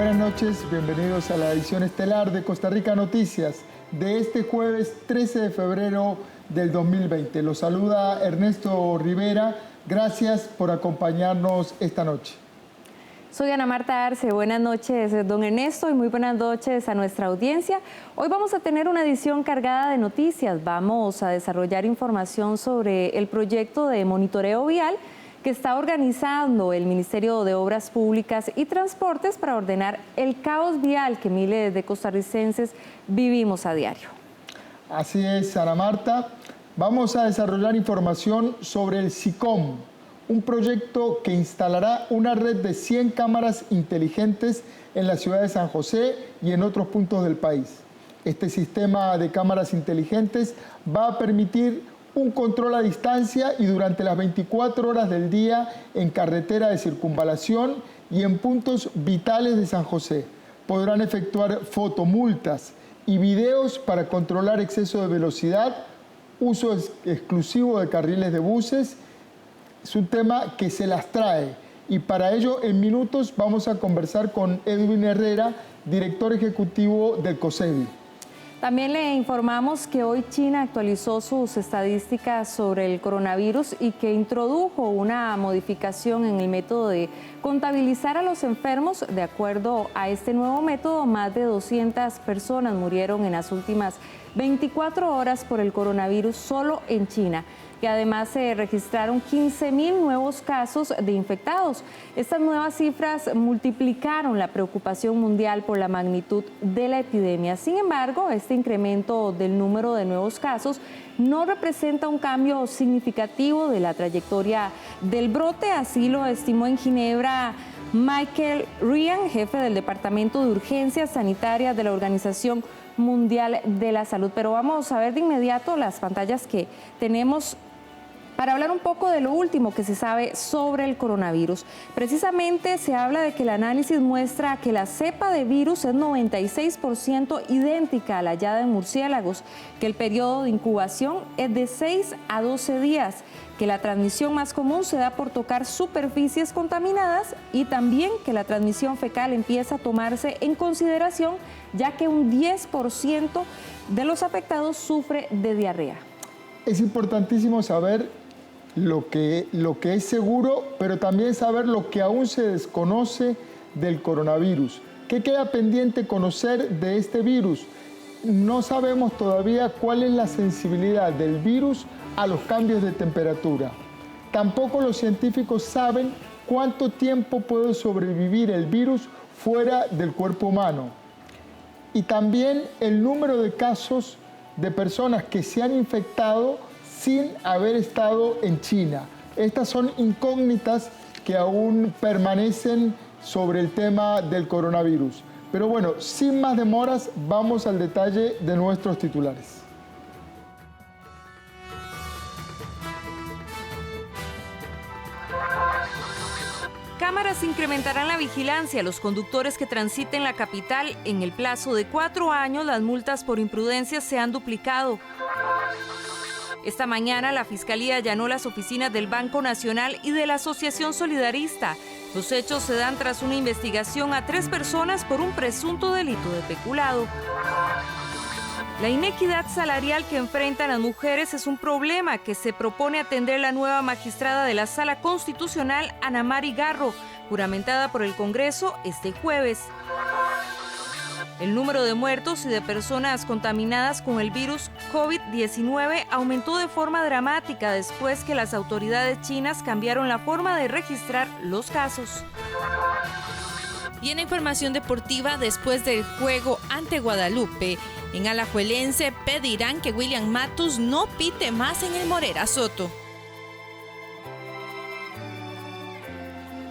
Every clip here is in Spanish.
buenas noches, bienvenidos a la edición estelar de Costa Rica Noticias de este jueves 13 de febrero del 2020. Los saluda Ernesto Rivera, gracias por acompañarnos esta noche. Soy Ana Marta Arce, buenas noches don Ernesto y muy buenas noches a nuestra audiencia. Hoy vamos a tener una edición cargada de noticias, vamos a desarrollar información sobre el proyecto de monitoreo vial que está organizando el Ministerio de Obras Públicas y Transportes para ordenar el caos vial que miles de costarricenses vivimos a diario. Así es, Ana Marta. Vamos a desarrollar información sobre el SICOM, un proyecto que instalará una red de 100 cámaras inteligentes en la ciudad de San José y en otros puntos del país. Este sistema de cámaras inteligentes va a permitir un control a distancia y durante las 24 horas del día en carretera de circunvalación y en puntos vitales de San José. Podrán efectuar fotomultas y videos para controlar exceso de velocidad, uso exclusivo de carriles de buses. Es un tema que se las trae y para ello en minutos vamos a conversar con Edwin Herrera, director ejecutivo del COSEBI. También le informamos que hoy China actualizó sus estadísticas sobre el coronavirus y que introdujo una modificación en el método de contabilizar a los enfermos. De acuerdo a este nuevo método, más de 200 personas murieron en las últimas 24 horas por el coronavirus solo en China. Y además se registraron 15.000 nuevos casos de infectados. Estas nuevas cifras multiplicaron la preocupación mundial por la magnitud de la epidemia. Sin embargo, este incremento del número de nuevos casos no representa un cambio significativo de la trayectoria del brote, así lo estimó en Ginebra Michael Ryan, jefe del Departamento de Urgencias Sanitarias de la Organización Mundial de la Salud. Pero vamos a ver de inmediato las pantallas que tenemos para hablar un poco de lo último que se sabe sobre el coronavirus. Precisamente se habla de que el análisis muestra que la cepa de virus es 96% idéntica a la hallada en murciélagos, que el periodo de incubación es de 6 a 12 días, que la transmisión más común se da por tocar superficies contaminadas y también que la transmisión fecal empieza a tomarse en consideración, ya que un 10% de los afectados sufre de diarrea. Es importantísimo saber lo que es seguro, pero también saber lo que aún se desconoce del coronavirus. ¿Qué queda pendiente conocer de este virus? No sabemos todavía cuál es la sensibilidad del virus a los cambios de temperatura. Tampoco los científicos saben cuánto tiempo puede sobrevivir el virus fuera del cuerpo humano. Y también el número de casos de personas que se han infectado sin haber estado en China. Estas son incógnitas que aún permanecen sobre el tema del coronavirus. Pero bueno, sin más demoras, vamos al detalle de nuestros titulares. Cámaras incrementarán la vigilancia a los conductores que transiten la capital. En el plazo de 4 años, las multas por imprudencia se han duplicado. Esta mañana, la Fiscalía allanó las oficinas del Banco Nacional y de la Asociación Solidarista. Los hechos se dan tras una investigación a 3 personas por un presunto delito de peculado. La inequidad salarial que enfrentan las mujeres es un problema que se propone atender la nueva magistrada de la Sala Constitucional, Ana Mari Garro, juramentada por el Congreso este jueves. El número de muertos y de personas contaminadas con el virus COVID-19 aumentó de forma dramática después que las autoridades chinas cambiaron la forma de registrar los casos. Y en información deportiva, después del juego ante Guadalupe, en Alajuelense pedirán que William Matus no pite más en el Morera Soto.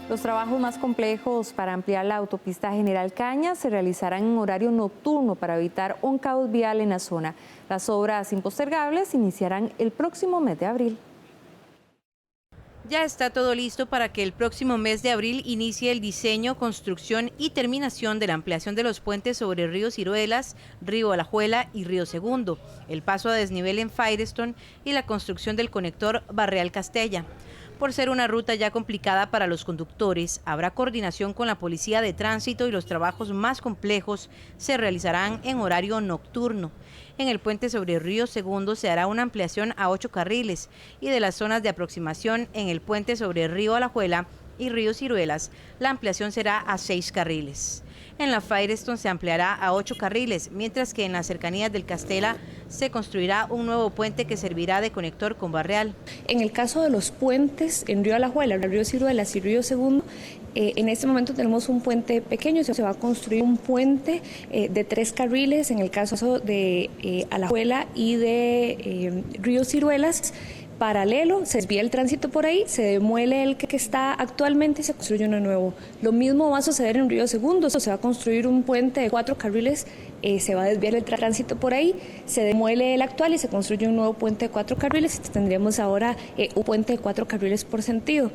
Los trabajos más complejos para ampliar la autopista General Cañas se realizarán en horario nocturno para evitar un caos vial en la zona. Las obras impostergables iniciarán el próximo mes de abril. Ya está todo listo para que el próximo mes de abril inicie el diseño, construcción y terminación de la ampliación de los puentes sobre el río Ciruelas, río Alajuela y río Segundo, el paso a desnivel en Firestone y la construcción del conector Barreal Castella. Por ser una ruta ya complicada para los conductores, habrá coordinación con la Policía de Tránsito y los trabajos más complejos se realizarán en horario nocturno. En el puente sobre Río Segundo se hará una ampliación a 8 carriles y de las zonas de aproximación en el puente sobre Río Alajuela y Río Ciruelas, la ampliación será a 6 carriles. En la Firestone se ampliará a 8 carriles, mientras que en las cercanías del Castela se construirá un nuevo puente que servirá de conector con Barreal. En el caso de los puentes en Río Alajuela, Río Ciruelas y Río Segundo, en este momento tenemos un puente pequeño, se va a construir un puente de 3 carriles en el caso de Alajuela y de Río Ciruelas. Paralelo, se desvía el tránsito por ahí, se demuele el que está actualmente y se construye uno nuevo. Lo mismo va a suceder en Río Segundo, se va a construir un puente de 4 carriles, se va a desviar el tránsito por ahí, se demuele el actual y se construye un nuevo puente de 4 carriles. Tendremos ahora un puente de 4 carriles por sentido.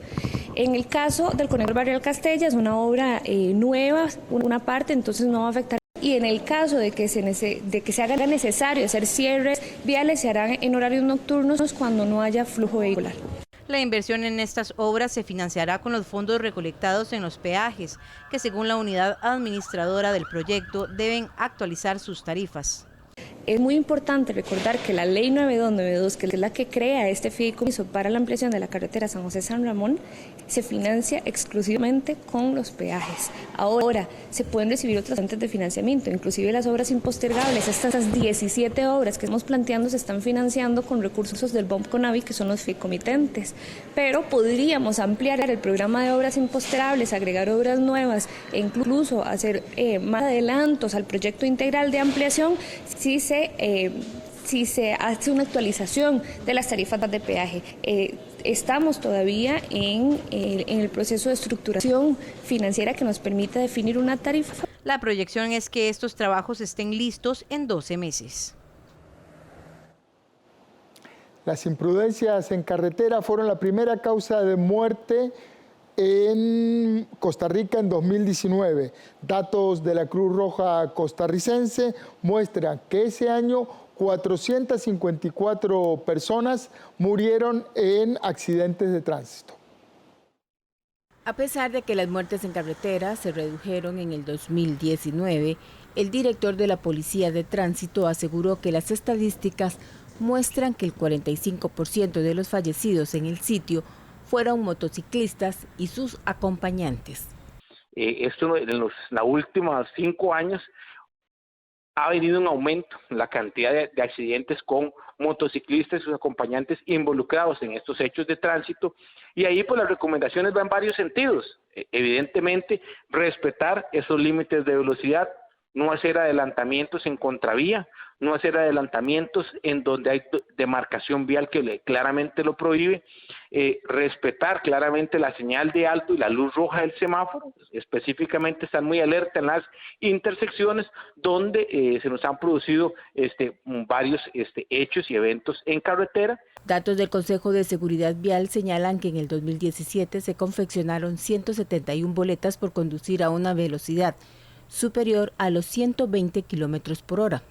En el caso del conector Barreal Castella es una obra nueva, una parte, entonces no va a afectar. Y en el caso de que se haga necesario hacer cierres viales, se harán en horarios nocturnos cuando no haya flujo vehicular. La inversión en estas obras se financiará con los fondos recolectados en los peajes, que según la unidad administradora del proyecto deben actualizar sus tarifas. Es muy importante recordar que la ley 9292, que es la que crea este fideicomiso para la ampliación de la carretera San José-San Ramón, se financia exclusivamente con los peajes. Ahora, se pueden recibir otras fuentes de financiamiento, inclusive las obras impostergables. Estas 17 obras que estamos planteando se están financiando con recursos del BOMP Conavi, que son los fideicomitentes. Pero podríamos ampliar el programa de obras impostergables, agregar obras nuevas e incluso hacer más adelantos al proyecto integral de ampliación si se hace una actualización de las tarifas de peaje. Estamos todavía en el proceso de estructuración financiera que nos permite definir una tarifa. La proyección es que estos trabajos estén listos en 12 meses. Las imprudencias en carretera fueron la primera causa de muerte en Costa Rica en 2019. Datos de la Cruz Roja costarricense muestran que ese año 454 personas murieron en accidentes de tránsito. A pesar de que las muertes en carretera se redujeron en el 2019, el director de la Policía de Tránsito aseguró que las estadísticas muestran que el 45% de los fallecidos en el sitio fueron motociclistas y sus acompañantes. Esto en los últimos 5 años ha venido un aumento en la cantidad de accidentes con motociclistas y sus acompañantes involucrados en estos hechos de tránsito, y ahí pues las recomendaciones van en varios sentidos. Evidentemente, respetar esos límites de velocidad, no hacer adelantamientos en contravía, no hacer adelantamientos en donde hay demarcación vial que claramente lo prohíbe, respetar claramente la señal de alto y la luz roja del semáforo, específicamente estar muy alerta en las intersecciones donde se nos han producido varios hechos y eventos en carretera. Datos del Consejo de Seguridad Vial señalan que en el 2017 se confeccionaron 171 boletas por conducir a una velocidad superior a los 120 kilómetros por hora.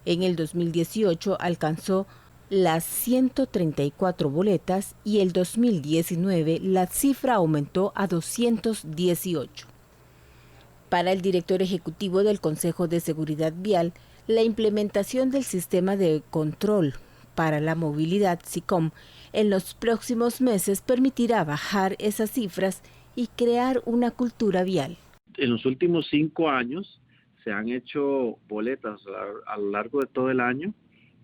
En el 2018 alcanzó las 134 boletas y el 2019 la cifra aumentó a 218. Para el director ejecutivo del Consejo de Seguridad Vial, la implementación del sistema de control para la movilidad SICOM en los próximos meses permitirá bajar esas cifras y crear una cultura vial. En los últimos 5 años se han hecho boletas a lo largo de todo el año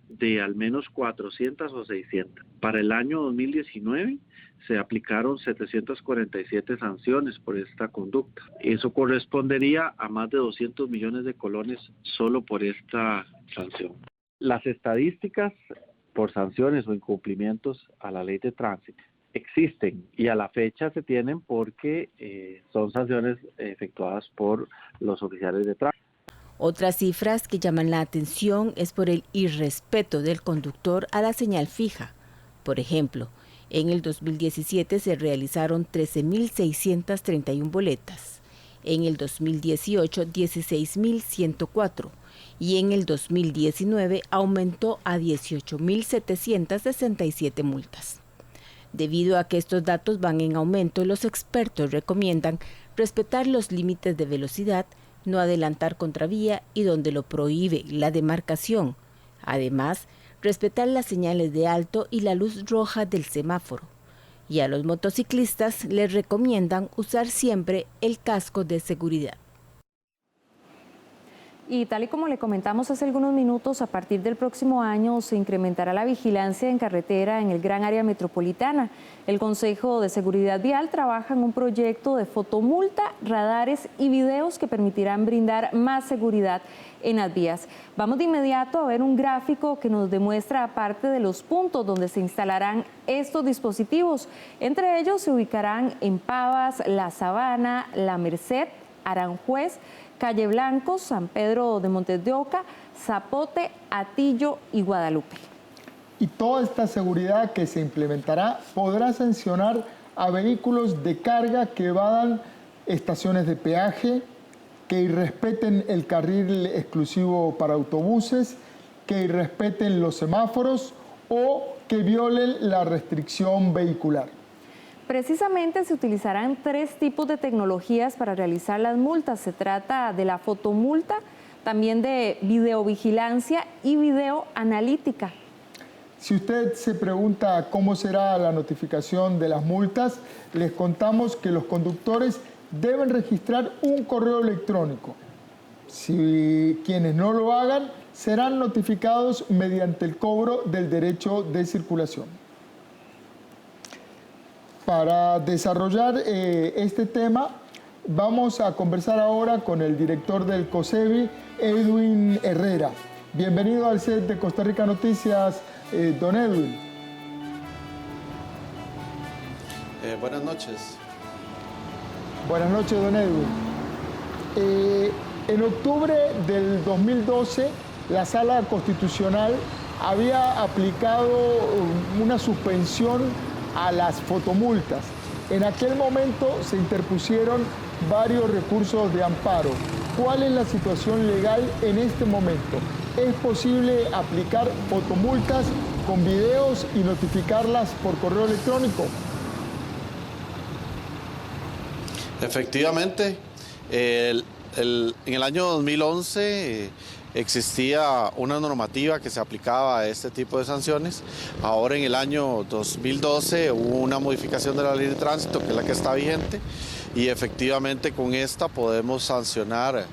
de al menos 400 o 600. Para el año 2019 se aplicaron 747 sanciones por esta conducta. Eso correspondería a más de 200 millones de colones solo por esta sanción. Las estadísticas por sanciones o incumplimientos a la ley de tránsito existen y a la fecha se tienen porque son sanciones efectuadas por los oficiales de tránsito. Otras cifras que llaman la atención es por el irrespeto del conductor a la señal fija. Por ejemplo, en el 2017 se realizaron 13.631 boletas, en el 2018 16.104 y en el 2019 aumentó a 18.767 multas. Debido a que estos datos van en aumento, los expertos recomiendan respetar los límites de velocidad, no adelantar contravía y donde lo prohíbe la demarcación. Además, respetar las señales de alto y la luz roja del semáforo. Y a los motociclistas les recomiendan usar siempre el casco de seguridad. Y tal y como le comentamos hace algunos minutos, a partir del próximo año se incrementará la vigilancia en carretera en el gran área metropolitana. El Consejo de Seguridad Vial trabaja en un proyecto de fotomulta, radares y videos que permitirán brindar más seguridad en las vías. Vamos de inmediato a ver un gráfico que nos demuestra parte de los puntos donde se instalarán estos dispositivos. Entre ellos se ubicarán en Pavas, La Sabana, La Merced, Aranjuez, Calle Blanco, San Pedro de Montes de Oca, Zapote, Atillo y Guadalupe. Y toda esta seguridad que se implementará podrá sancionar a vehículos de carga que evadan estaciones de peaje, que irrespeten el carril exclusivo para autobuses, que irrespeten los semáforos o que violen la restricción vehicular. Precisamente se utilizarán 3 tipos de tecnologías para realizar las multas. Se trata de la fotomulta, también de videovigilancia y videoanalítica. Si usted se pregunta cómo será la notificación de las multas, les contamos que los conductores deben registrar un correo electrónico. Si quienes no lo hagan, serán notificados mediante el cobro del derecho de circulación. Para desarrollar este tema, vamos a conversar ahora con el director del COSEBI, Edwin Herrera. Bienvenido al set de Costa Rica Noticias, don Edwin. Buenas noches. Buenas noches, don Edwin. En octubre del 2012, la Sala Constitucional había aplicado una suspensión a las fotomultas. En aquel momento se interpusieron varios recursos de amparo. ¿Cuál es la situación legal en este momento? ¿Es posible aplicar fotomultas con videos y notificarlas por correo electrónico? Efectivamente, en el año 2011 existía una normativa que se aplicaba a este tipo de sanciones. Ahora en el año 2012 hubo una modificación de la ley de tránsito, que es la que está vigente, y efectivamente con esta podemos sancionar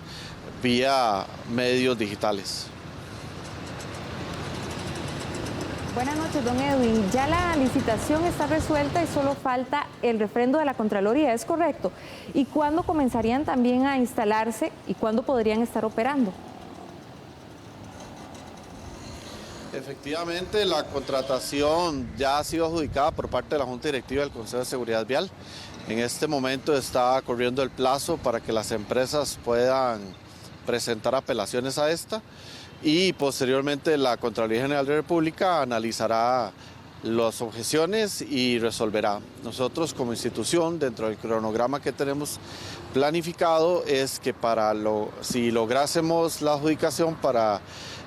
vía medios digitales. Buenas noches, don Edwin. Ya la licitación está resuelta y solo falta el refrendo de la Contraloría, ¿es correcto? ¿Y cuándo comenzarían también a instalarse y cuándo podrían estar operando? Efectivamente, la contratación ya ha sido adjudicada por parte de la Junta Directiva del Consejo de Seguridad Vial. En este momento está corriendo el plazo para que las empresas puedan presentar apelaciones a esta y posteriormente la Contraloría General de la República analizará las objeciones y resolverá. Nosotros como institución, dentro del cronograma que tenemos planificado, es que si lográsemos la adjudicación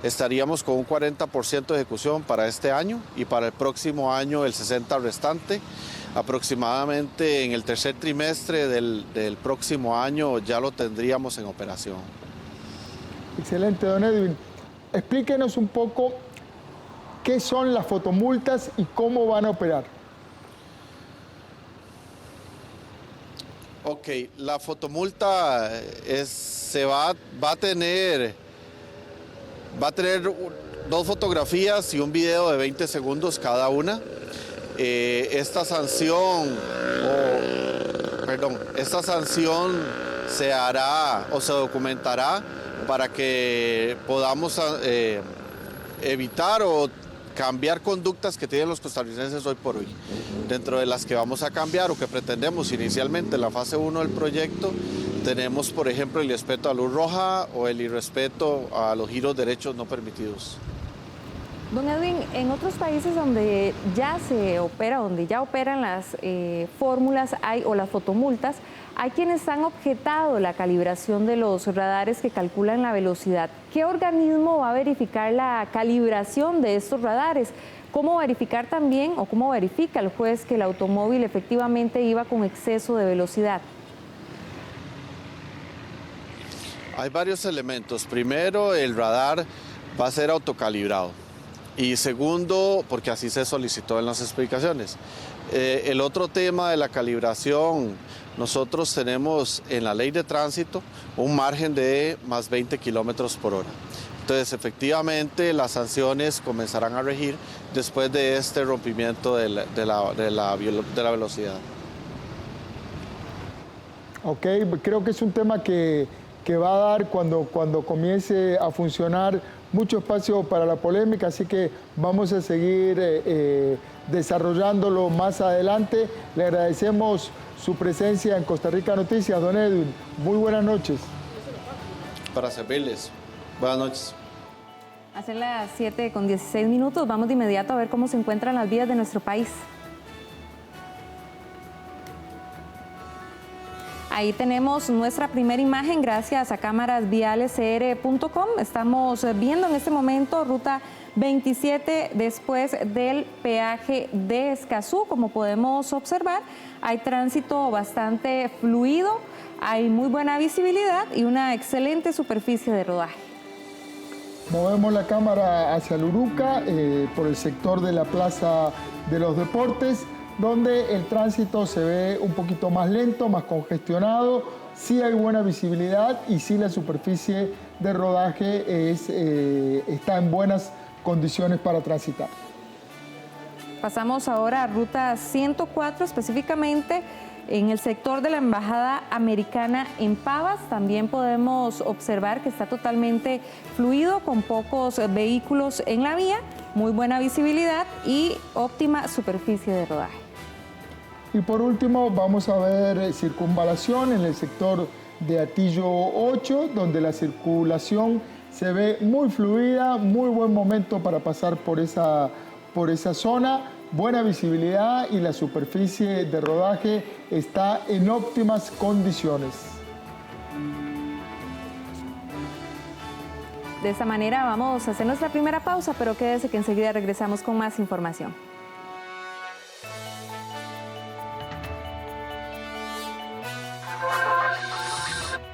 estaríamos con un 40% de ejecución para este año y para el próximo año el 60% restante. Aproximadamente en el tercer trimestre del próximo año ya lo tendríamos en operación. Excelente, don Edwin. Explíquenos un poco qué son las fotomultas y cómo van a operar. Ok, la fotomulta va a tener 2 fotografías y un video de 20 segundos cada una. Esta sanción se hará o se documentará para que podamos evitar o cambiar conductas que tienen los costarricenses hoy por hoy. Dentro de las que vamos a cambiar o que pretendemos inicialmente en la fase 1 del proyecto, tenemos por ejemplo el irrespeto a luz roja o el irrespeto a los giros derechos no permitidos. Don Edwin, en otros países donde ya se opera, donde ya operan las fórmulas o las fotomultas, Hay quienes han objetado la calibración de los radares que calculan la velocidad. ¿Qué organismo va a verificar la calibración de estos radares? ¿Cómo verificar también o cómo verifica el juez que el automóvil efectivamente iba con exceso de velocidad? Hay varios elementos. Primero, el radar va a ser autocalibrado. Y segundo, porque así se solicitó en las explicaciones. El otro tema de la calibración, nosotros tenemos en la ley de tránsito un margen de más 20 kilómetros por hora. Entonces, efectivamente, las sanciones comenzarán a regir después de este rompimiento de la velocidad. Ok, creo que es un tema que va a dar cuando comience a funcionar mucho espacio para la polémica, así que vamos a seguir desarrollándolo más adelante. Le agradecemos su presencia en Costa Rica Noticias, don Edwin. Muy buenas noches. Para servirles. Buenas noches. Hacen las 7:16. Vamos de inmediato a ver cómo se encuentran las vías de nuestro país. Ahí tenemos nuestra primera imagen gracias a cámarasvialescr.com. Estamos viendo en este momento ruta 27 después del peaje de Escazú. Como podemos observar, hay tránsito bastante fluido, hay muy buena visibilidad y una excelente superficie de rodaje. Movemos la cámara hacia Luruca, por el sector de la Plaza de los Deportes, donde el tránsito se ve un poquito más lento, más congestionado. Sí hay buena visibilidad y sí la superficie de rodaje está en buenas condiciones para transitar. Pasamos ahora a ruta 104, específicamente en el sector de la Embajada Americana en Pavas. También podemos observar que está totalmente fluido, con pocos vehículos en la vía, muy buena visibilidad y óptima superficie de rodaje. Y por último vamos a ver circunvalación en el sector de Atillo 8, donde la circulación se ve muy fluida, muy buen momento para pasar por esa zona, buena visibilidad y la superficie de rodaje está en óptimas condiciones. De esta manera vamos a hacer nuestra primera pausa, pero quédese que enseguida regresamos con más información.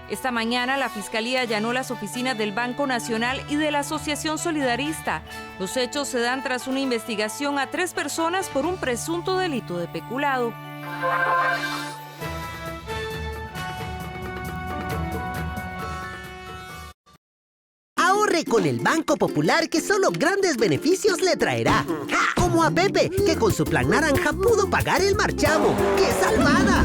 Esta mañana la Fiscalía allanó las oficinas del Banco Nacional y de la Asociación Solidarista. Los hechos se dan tras una investigación a 3 personas por un presunto delito de peculado. Ahorre con el Banco Popular, que solo grandes beneficios le traerá. Como a Pepe, que con su plan naranja pudo pagar el marchamo. ¡Qué salvada!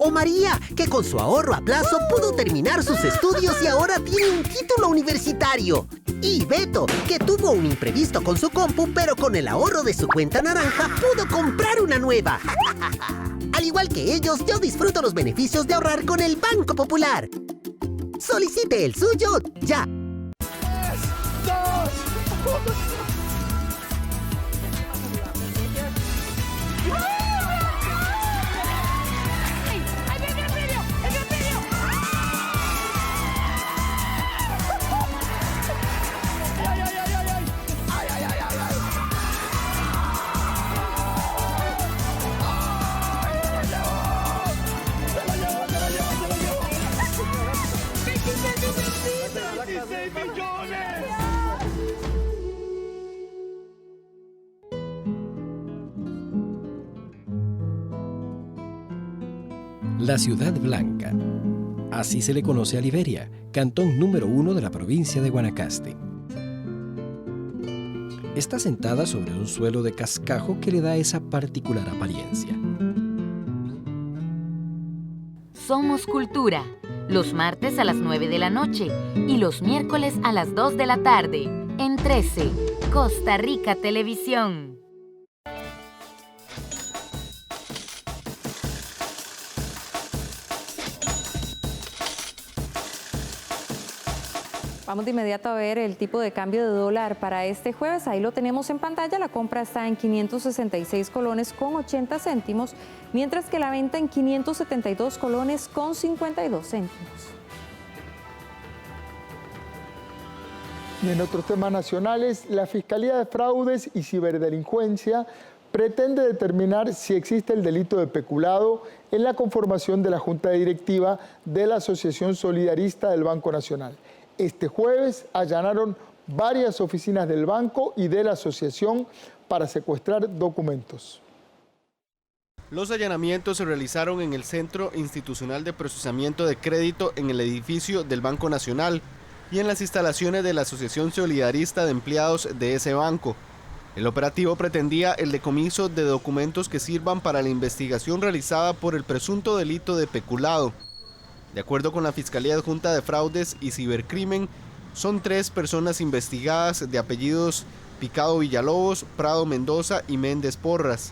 O María, que con su ahorro a plazo pudo terminar sus estudios y ahora tiene un título universitario. Y Beto, que tuvo un imprevisto con su compu, pero con el ahorro de su cuenta naranja pudo comprar una nueva. Al igual que ellos, yo disfruto los beneficios de ahorrar con el Banco Popular. Solicite el suyo ya. 3, 2, 1. La Ciudad Blanca. Así se le conoce a Liberia, cantón número 1 de la provincia de Guanacaste. Está sentada sobre un suelo de cascajo que le da esa particular apariencia. Somos Cultura, los martes a las 9 de la noche y los miércoles a las 2 de la tarde, en 13, Costa Rica Televisión. Vamos de inmediato a ver el tipo de cambio de dólar para este jueves. Ahí lo tenemos en pantalla. La compra está en 566 colones con 80 céntimos, mientras que la venta en 572 colones con 52 céntimos. Y en otros temas nacionales, la Fiscalía de Fraudes y Ciberdelincuencia pretende determinar si existe el delito de peculado en la conformación de la Junta Directiva de la Asociación Solidarista del Banco Nacional. Este jueves allanaron varias oficinas del banco y de la asociación para secuestrar documentos. Los allanamientos se realizaron en el Centro Institucional de Procesamiento de Crédito en el edificio del Banco Nacional y en las instalaciones de la Asociación Solidarista de Empleados de ese banco. El operativo pretendía el decomiso de documentos que sirvan para la investigación realizada por el presunto delito de peculado. De acuerdo con la Fiscalía Adjunta de Fraudes y Cibercrimen, son 3 personas investigadas de apellidos Picado Villalobos, Prado Mendoza y Méndez Porras.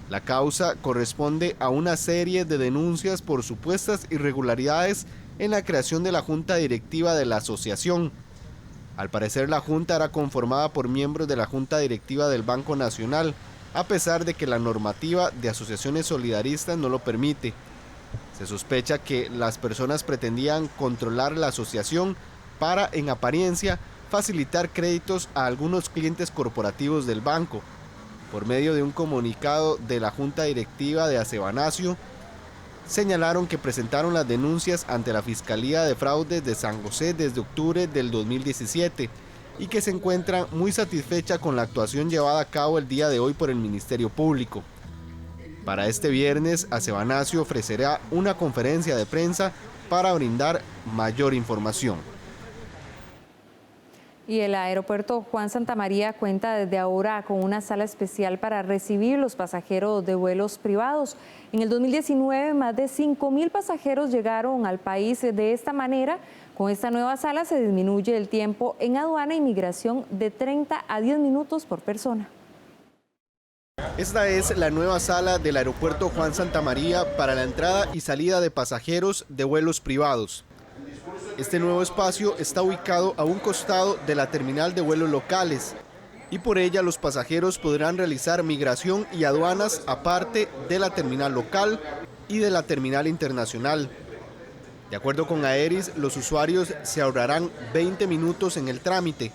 La causa corresponde a una serie de denuncias por supuestas irregularidades en la creación de la Junta Directiva de la asociación. Al parecer, la Junta era conformada por miembros de la Junta Directiva del Banco Nacional, a pesar de que la normativa de asociaciones solidaristas no lo permite. Se sospecha que las personas pretendían controlar la asociación para, en apariencia, facilitar créditos a algunos clientes corporativos del banco. Por medio de un comunicado de la Junta Directiva de Acebanacio, señalaron que presentaron las denuncias ante la Fiscalía de Fraudes de San José desde octubre del 2017 y que se encuentran muy satisfechas con la actuación llevada a cabo el día de hoy por el Ministerio Público. Para este viernes, Acebanacio ofrecerá una conferencia de prensa para brindar mayor información. Y el aeropuerto Juan Santamaría cuenta desde ahora con una sala especial para recibir los pasajeros de vuelos privados. En el 2019, más de 5.000 pasajeros llegaron al país de esta manera. Con esta nueva sala se disminuye el tiempo en aduana y migración de 30 a 10 minutos por persona. Esta es la nueva sala del aeropuerto Juan Santamaría para la entrada y salida de pasajeros de vuelos privados. Este nuevo espacio está ubicado a un costado de la terminal de vuelos locales y por ella los pasajeros podrán realizar migración y aduanas aparte de la terminal local y de la terminal internacional. De acuerdo con Aeris, los usuarios se ahorrarán 20 minutos en el trámite.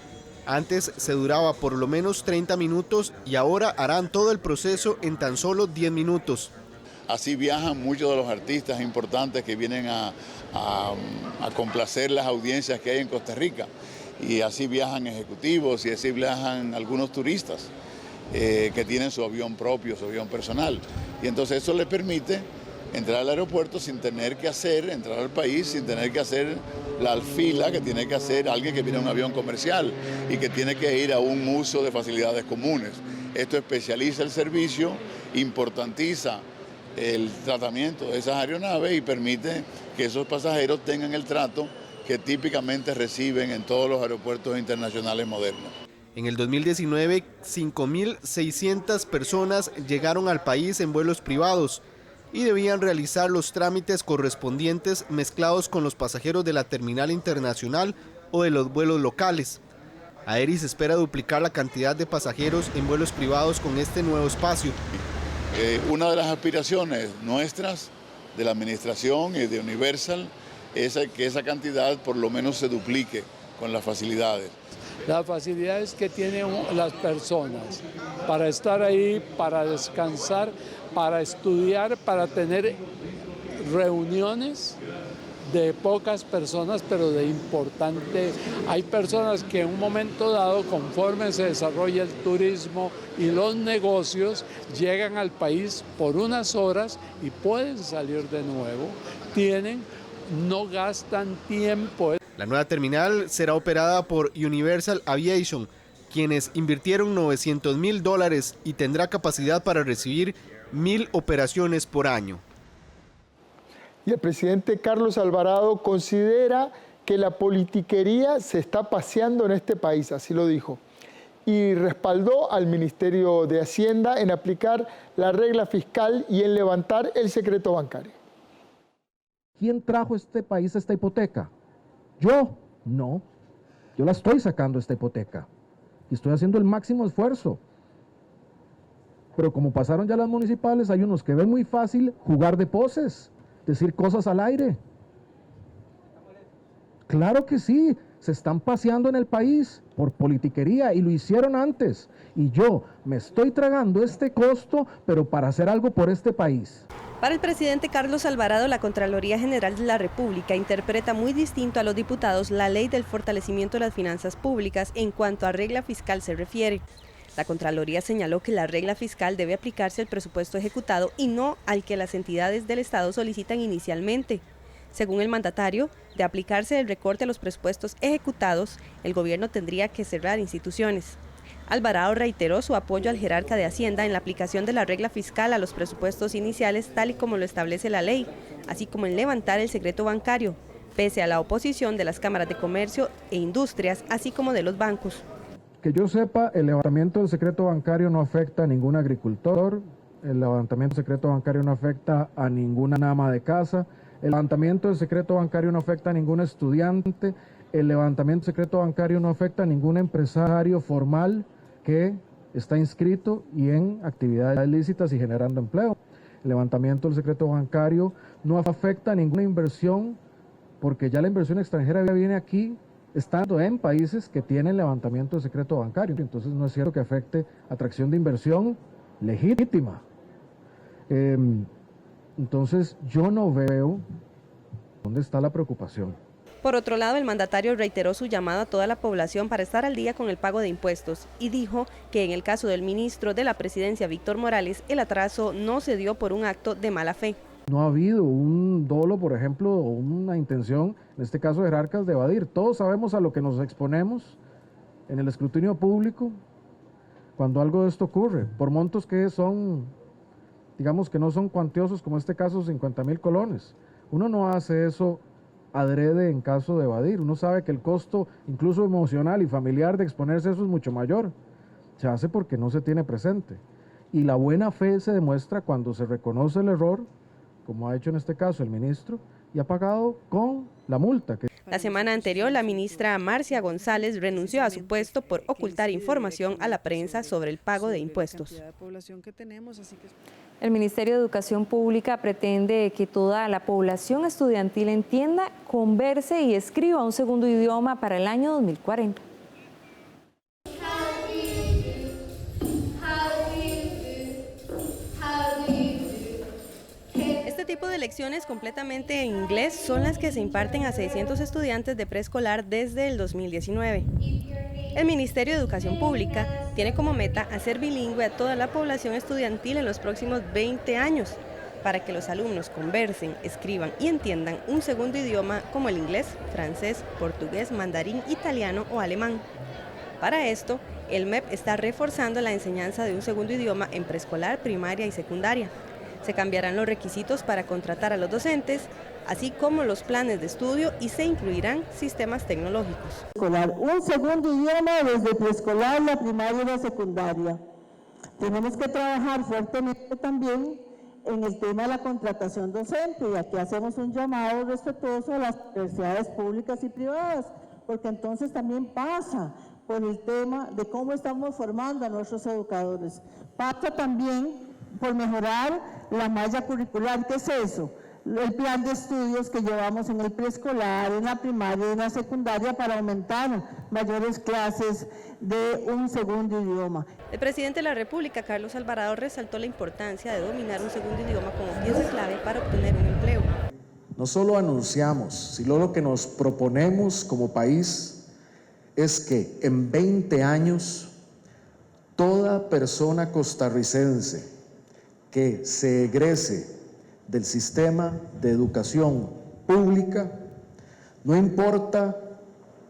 Antes se duraba por lo menos 30 minutos y ahora harán todo el proceso en tan solo 10 minutos. Así viajan muchos de los artistas importantes que vienen a complacer las audiencias que hay en Costa Rica. Y así viajan ejecutivos y así viajan algunos turistas que tienen su avión propio, su avión personal. Y entonces eso les permite entrar al aeropuerto sin tener que entrar al país sin tener que hacer la fila que tiene que hacer alguien que viene a un avión comercial y que tiene que ir a un uso de facilidades comunes. Esto especializa el servicio, importantiza el tratamiento de esas aeronaves y permite que esos pasajeros tengan el trato que típicamente reciben en todos los aeropuertos internacionales modernos. En el 2019, 5.600 personas llegaron al país en vuelos privados y debían realizar los trámites correspondientes mezclados con los pasajeros de la terminal internacional o de los vuelos locales. Aeris espera duplicar la cantidad de pasajeros en vuelos privados con este nuevo espacio. Una de las aspiraciones nuestras, de la administración y de Universal, es que esa cantidad por lo menos se duplique con las facilidades. Las facilidades que tienen las personas para estar ahí, para descansar, para estudiar, para tener reuniones de pocas personas, pero de importante. Hay personas que en un momento dado, conforme se desarrolla el turismo y los negocios, llegan al país por unas horas y pueden salir de nuevo. No gastan tiempo. La nueva terminal será operada por Universal Aviation, quienes invirtieron $900.000 y tendrá capacidad para recibir 1.000 operaciones por año. Y el presidente Carlos Alvarado considera que la politiquería se está paseando en este país, así lo dijo, y respaldó al Ministerio de Hacienda en aplicar la regla fiscal y en levantar el secreto bancario. ¿Quién trajo a este país esta hipoteca? ¿Yo? No. Yo la estoy sacando esta hipoteca y estoy haciendo el máximo esfuerzo. Pero como pasaron ya las municipales, hay unos que ven muy fácil jugar de poses, decir cosas al aire. Claro que sí, se están paseando en el país por politiquería y lo hicieron antes. Y yo me estoy tragando este costo, pero para hacer algo por este país. Para el presidente Carlos Alvarado, la Contraloría General de la República interpreta muy distinto a los diputados la ley del fortalecimiento de las finanzas públicas en cuanto a regla fiscal se refiere. La Contraloría señaló que la regla fiscal debe aplicarse al presupuesto ejecutado y no al que las entidades del Estado solicitan inicialmente. Según el mandatario, de aplicarse el recorte a los presupuestos ejecutados, el gobierno tendría que cerrar instituciones. Alvarado reiteró su apoyo al jerarca de Hacienda en la aplicación de la regla fiscal a los presupuestos iniciales tal y como lo establece la ley, así como en levantar el secreto bancario, pese a la oposición de las cámaras de comercio e industrias, así como de los bancos. Que yo sepa, el levantamiento del secreto bancario no afecta a ningún agricultor, el levantamiento del secreto bancario no afecta a ninguna ama de casa, el levantamiento del secreto bancario no afecta a ningún estudiante, el levantamiento del secreto bancario no afecta a ningún empresario formal que está inscrito y en actividades lícitas y generando empleo. El levantamiento del secreto bancario no afecta a ninguna inversión porque ya la inversión extranjera viene aquí estando en países que tienen levantamiento del secreto bancario. Entonces no es cierto que afecte atracción de inversión legítima. Entonces yo no veo dónde está la preocupación. Por otro lado, el mandatario reiteró su llamado a toda la población para estar al día con el pago de impuestos y dijo que en el caso del ministro de la Presidencia, Víctor Morales, el atraso no se dio por un acto de mala fe. No ha habido un dolo, por ejemplo, o una intención, en este caso de jerarcas, de evadir. Todos sabemos a lo que nos exponemos en el escrutinio público cuando algo de esto ocurre, por montos que son, digamos que no son cuantiosos, como en este caso 50,000 colones. Uno no hace eso adrede en caso de evadir. Uno sabe que el costo, incluso emocional y familiar, de exponerse a eso es mucho mayor. Se hace porque no se tiene presente. Y la buena fe se demuestra cuando se reconoce el error, como ha hecho en este caso el ministro, y ha pagado con la multa. La semana anterior, la ministra Marcia González renunció a su puesto por ocultar información a la prensa sobre el pago de impuestos. El Ministerio de Educación Pública pretende que toda la población estudiantil entienda, converse y escriba un segundo idioma para el año 2040. Este tipo de lecciones completamente en inglés son las que se imparten a 600 estudiantes de preescolar desde el 2019. El Ministerio de Educación Pública tiene como meta hacer bilingüe a toda la población estudiantil en los próximos 20 años, para que los alumnos conversen, escriban y entiendan un segundo idioma como el inglés, francés, portugués, mandarín, italiano o alemán. Para esto, el MEP está reforzando la enseñanza de un segundo idioma en preescolar, primaria y secundaria. Se cambiarán los requisitos para contratar a los docentes, así como los planes de estudio, y se incluirán sistemas tecnológicos. Un segundo idioma desde preescolar, la primaria y la secundaria. Tenemos que trabajar fuertemente también en el tema de la contratación docente, y aquí hacemos un llamado respetuoso a las universidades públicas y privadas, porque entonces también pasa por el tema de cómo estamos formando a nuestros educadores. Pasa también por mejorar la malla curricular. ¿Qué es eso? El plan de estudios que llevamos en el preescolar, en la primaria y en la secundaria para aumentar mayores clases de un segundo idioma. El presidente de la República, Carlos Alvarado, resaltó la importancia de dominar un segundo idioma como pieza clave para obtener un empleo. No solo anunciamos, sino lo que nos proponemos como país es que en 20 años toda persona costarricense que se egrese del sistema de educación pública, no importa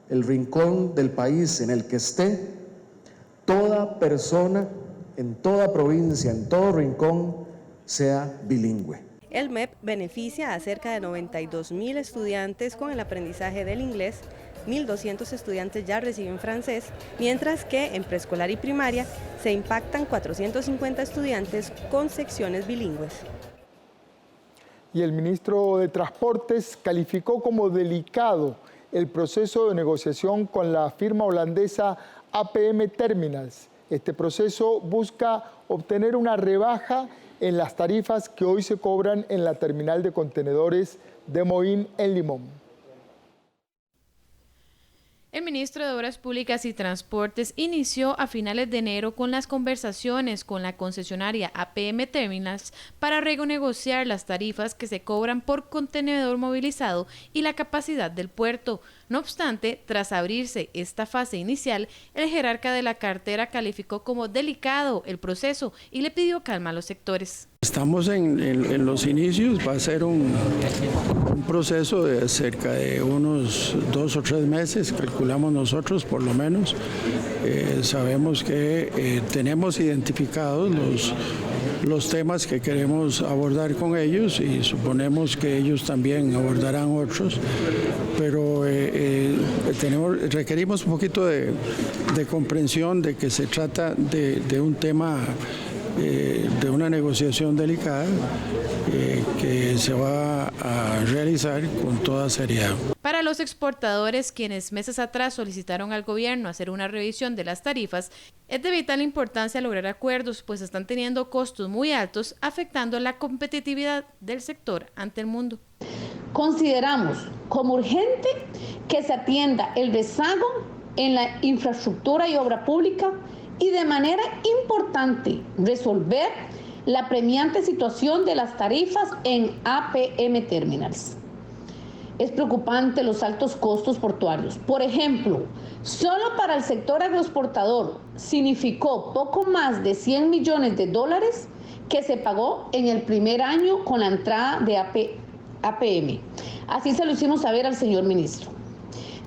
el rincón del país en el que esté, toda persona en toda provincia, en todo rincón, sea bilingüe. El MEP beneficia a cerca de 92,000 estudiantes con el aprendizaje del inglés, 1.200 estudiantes ya reciben francés, mientras que en preescolar y primaria se impactan 450 estudiantes con secciones bilingües. Y el ministro de Transportes calificó como delicado el proceso de negociación con la firma holandesa APM Terminals. Este proceso busca obtener una rebaja en las tarifas que hoy se cobran en la terminal de contenedores de Moín en Limón. El ministro de Obras Públicas y Transportes inició a finales de enero con las conversaciones con la concesionaria APM Terminals para renegociar las tarifas que se cobran por contenedor movilizado y la capacidad del puerto. No obstante, tras abrirse esta fase inicial, el jerarca de la cartera calificó como delicado el proceso y le pidió calma a los sectores. Estamos en los inicios, va a ser un proceso de cerca de unos 2 o 3 meses, calculamos nosotros por lo menos. Sabemos que tenemos identificados los temas que queremos abordar con ellos y suponemos que ellos también abordarán otros, pero requerimos un poquito de comprensión de que se trata de un tema, de una negociación delicada que se va a realizar con toda seriedad. Para los exportadores, quienes meses atrás solicitaron al gobierno hacer una revisión de las tarifas, es de vital importancia lograr acuerdos, pues están teniendo costos muy altos, afectando la competitividad del sector ante el mundo. Consideramos como urgente que se atienda el rezago en la infraestructura y obra pública y de manera importante resolver la premiante situación de las tarifas en APM Terminals. Es preocupante los altos costos portuarios. Por ejemplo, solo para el sector agroexportador significó poco más de $100 millones que se pagó en el primer año con la entrada de APM. Así se lo hicimos saber al señor ministro.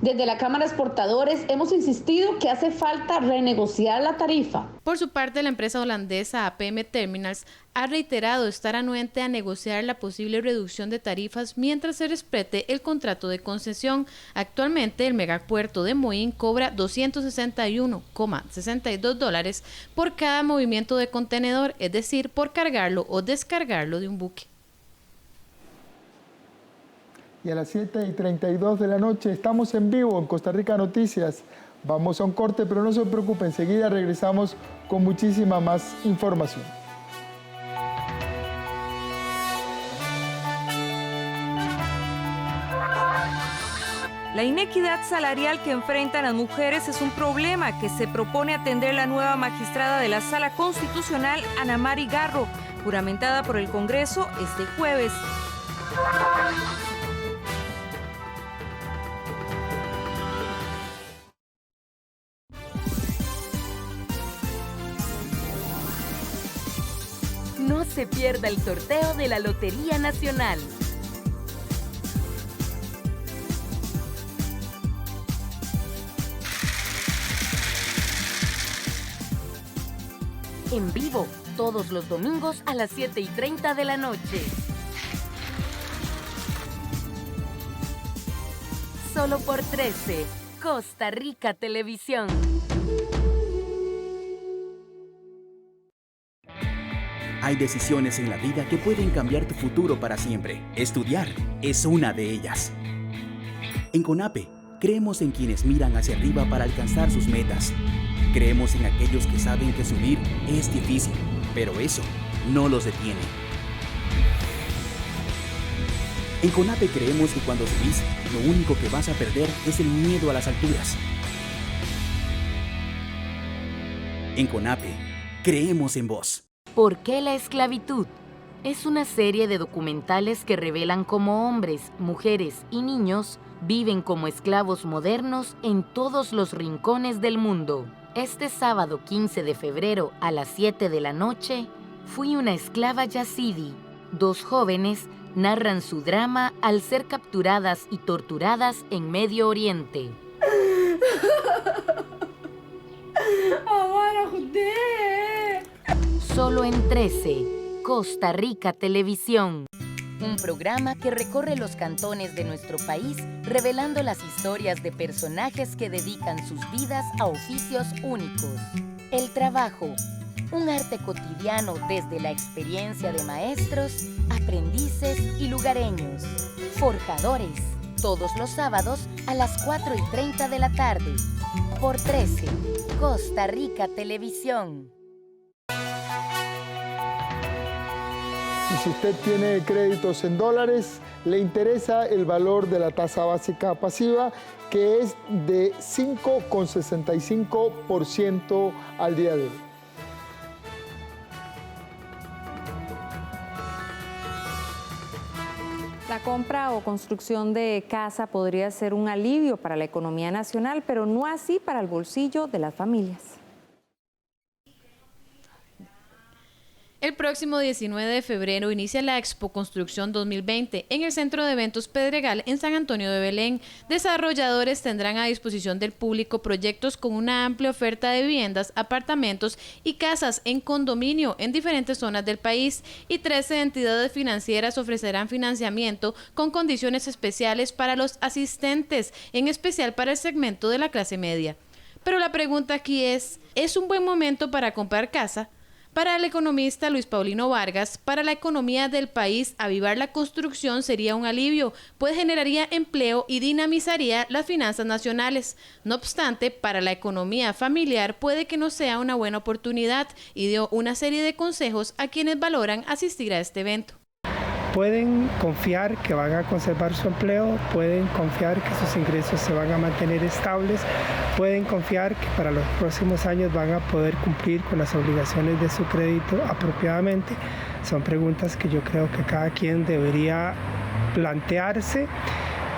Desde la Cámara de Exportadores hemos insistido que hace falta renegociar la tarifa. Por su parte, la empresa holandesa APM Terminals ha reiterado estar anuente a negociar la posible reducción de tarifas mientras se respete el contrato de concesión. Actualmente, el megapuerto de Moín cobra $261,62 por cada movimiento de contenedor, es decir, por cargarlo o descargarlo de un buque. Y a las 7:32 de la noche estamos en vivo en Costa Rica Noticias. Vamos a un corte, pero no se preocupen, enseguida regresamos con muchísima más información. La inequidad salarial que enfrentan las mujeres es un problema que se propone atender la nueva magistrada de la Sala Constitucional, Ana Mari Garro, juramentada por el Congreso este jueves. No se pierda el sorteo de la Lotería Nacional. En vivo, todos los domingos a las 7:30 de la noche. Solo por 13, Costa Rica Televisión. Hay decisiones en la vida que pueden cambiar tu futuro para siempre. Estudiar es una de ellas. En CONAPE, creemos en quienes miran hacia arriba para alcanzar sus metas. Creemos en aquellos que saben que subir es difícil, pero eso no los detiene. En CONAPE creemos que cuando subís, lo único que vas a perder es el miedo a las alturas. En CONAPE, creemos en vos. ¿Por qué la esclavitud? Es una serie de documentales que revelan cómo hombres, mujeres y niños viven como esclavos modernos en todos los rincones del mundo. Este sábado 15 de febrero a las 7 de la noche, Fui una esclava yazidi. 2 jóvenes narran su drama al ser capturadas y torturadas en Medio Oriente. Solo en 13, Costa Rica Televisión. Un programa que recorre los cantones de nuestro país, revelando las historias de personajes que dedican sus vidas a oficios únicos. El trabajo, un arte cotidiano desde la experiencia de maestros, aprendices y lugareños. Forjadores, todos los sábados a las 4:30 de la tarde. Por 13, Costa Rica Televisión. Y si usted tiene créditos en dólares, le interesa el valor de la tasa básica pasiva, que es de 5,65% al día de hoy. La compra o construcción de casa podría ser un alivio para la economía nacional, pero no así para el bolsillo de las familias. El próximo 19 de febrero inicia la Expo Construcción 2020 en el Centro de Eventos Pedregal en San Antonio de Belén. Desarrolladores tendrán a disposición del público proyectos con una amplia oferta de viviendas, apartamentos y casas en condominio en diferentes zonas del país, y 13 entidades financieras ofrecerán financiamiento con condiciones especiales para los asistentes, en especial para el segmento de la clase media. Pero la pregunta aquí ¿es un buen momento para comprar casa? Para el economista Luis Paulino Vargas, para la economía del país, avivar la construcción sería un alivio, pues generaría empleo y dinamizaría las finanzas nacionales. No obstante, para la economía familiar puede que no sea una buena oportunidad, y dio una serie de consejos a quienes valoran asistir a este evento. Pueden confiar que van a conservar su empleo, pueden confiar que sus ingresos se van a mantener estables, pueden confiar que para los próximos años van a poder cumplir con las obligaciones de su crédito apropiadamente. Son preguntas que yo creo que cada quien debería plantearse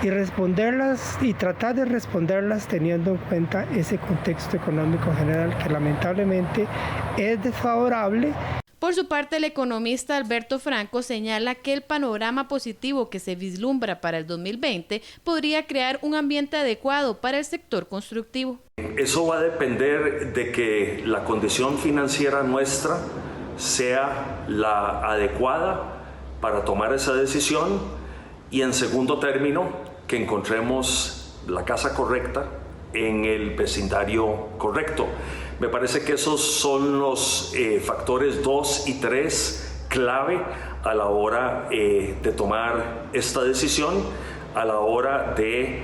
y responderlas, y tratar de responderlas teniendo en cuenta ese contexto económico general que lamentablemente es desfavorable. Por su parte, el economista Alberto Franco señala que el panorama positivo que se vislumbra para el 2020 podría crear un ambiente adecuado para el sector constructivo. Eso va a depender de que la condición financiera nuestra sea la adecuada para tomar esa decisión, y en segundo término, que encontremos la casa correcta en el vecindario correcto. Me parece que esos son los factores 2 y 3 clave a la hora de tomar esta decisión, a la hora de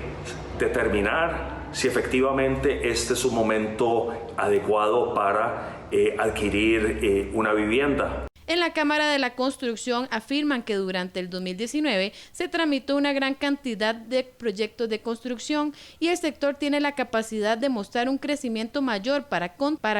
determinar si efectivamente este es un momento adecuado para adquirir una vivienda. En la Cámara de la Construcción afirman que durante el 2019 se tramitó una gran cantidad de proyectos de construcción, y el sector tiene la capacidad de mostrar un crecimiento mayor para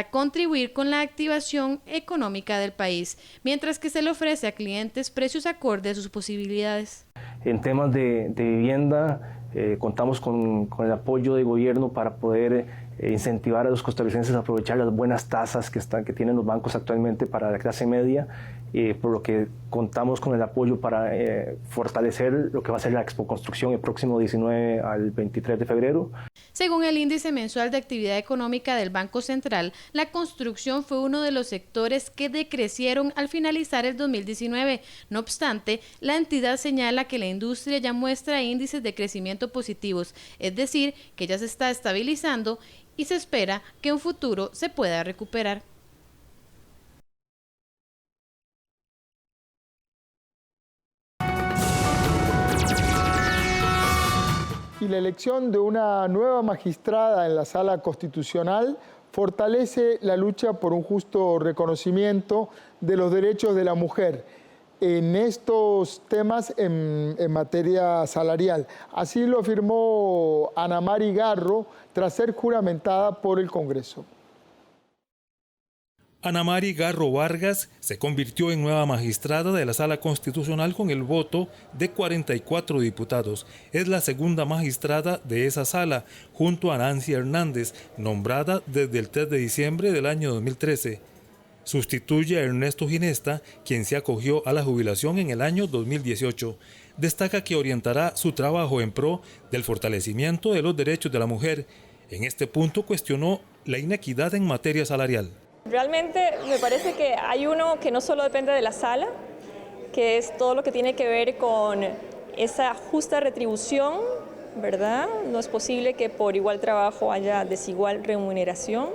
contribuir con la activación económica del país, mientras que se le ofrece a clientes precios acordes a sus posibilidades. En temas de vivienda, contamos con el apoyo del gobierno para poder incentivar a los costarricenses a aprovechar las buenas tasas que tienen los bancos actualmente para la clase media, por lo que contamos con el apoyo para fortalecer lo que va a ser la Expo Construcción el próximo 19 al 23 de febrero. Según el índice mensual de actividad económica del Banco Central, la construcción fue uno de los sectores que decrecieron al finalizar el 2019. No obstante, la entidad señala que la industria ya muestra índices de crecimiento positivos, es decir, que ya se está estabilizando, y se espera que en un futuro se pueda recuperar. Y la elección de una nueva magistrada en la Sala Constitucional fortalece la lucha por un justo reconocimiento de los derechos de la mujer en estos temas en materia salarial. Así lo afirmó Ana Mari Garro tras ser juramentada por el Congreso. Ana Mari Garro Vargas se convirtió en nueva magistrada de la Sala Constitucional con el voto de 44 diputados. Es la segunda magistrada de esa sala, junto a Nancy Hernández, nombrada desde el 3 de diciembre del año 2013. Sustituye a Ernesto Ginesta, quien se acogió a la jubilación en el año 2018. Destaca que orientará su trabajo en pro del fortalecimiento de los derechos de la mujer. En este punto cuestionó la inequidad en materia salarial. Realmente me parece que hay uno que no solo depende de la sala, que es todo lo que tiene que ver con esa justa retribución, ¿verdad? No es posible que por igual trabajo haya desigual remuneración,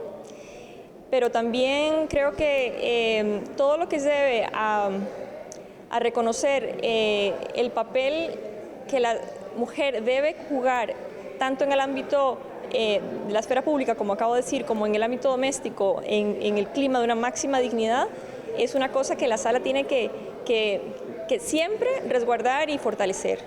pero también creo que todo lo que se debe a reconocer el papel que mujer debe jugar tanto en el ámbito de la esfera pública, como acabo de decir, como en el ámbito doméstico, en el clima de una máxima dignidad, es una cosa que la sala tiene que siempre resguardar y fortalecer.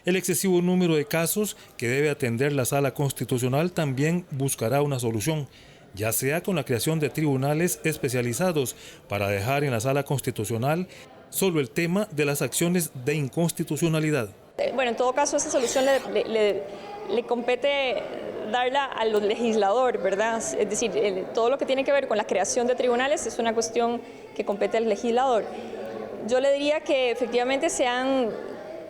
El excesivo número de casos que debe atender la Sala Constitucional también buscará una solución, ya sea con la creación de tribunales especializados para dejar en la Sala Constitucional solo el tema de las acciones de inconstitucionalidad. Bueno, en todo caso, esa solución le compete darla a los legisladores, ¿verdad? Es decir, todo lo que tiene que ver con la creación de tribunales es una cuestión que compete al legislador. Yo le diría que efectivamente se han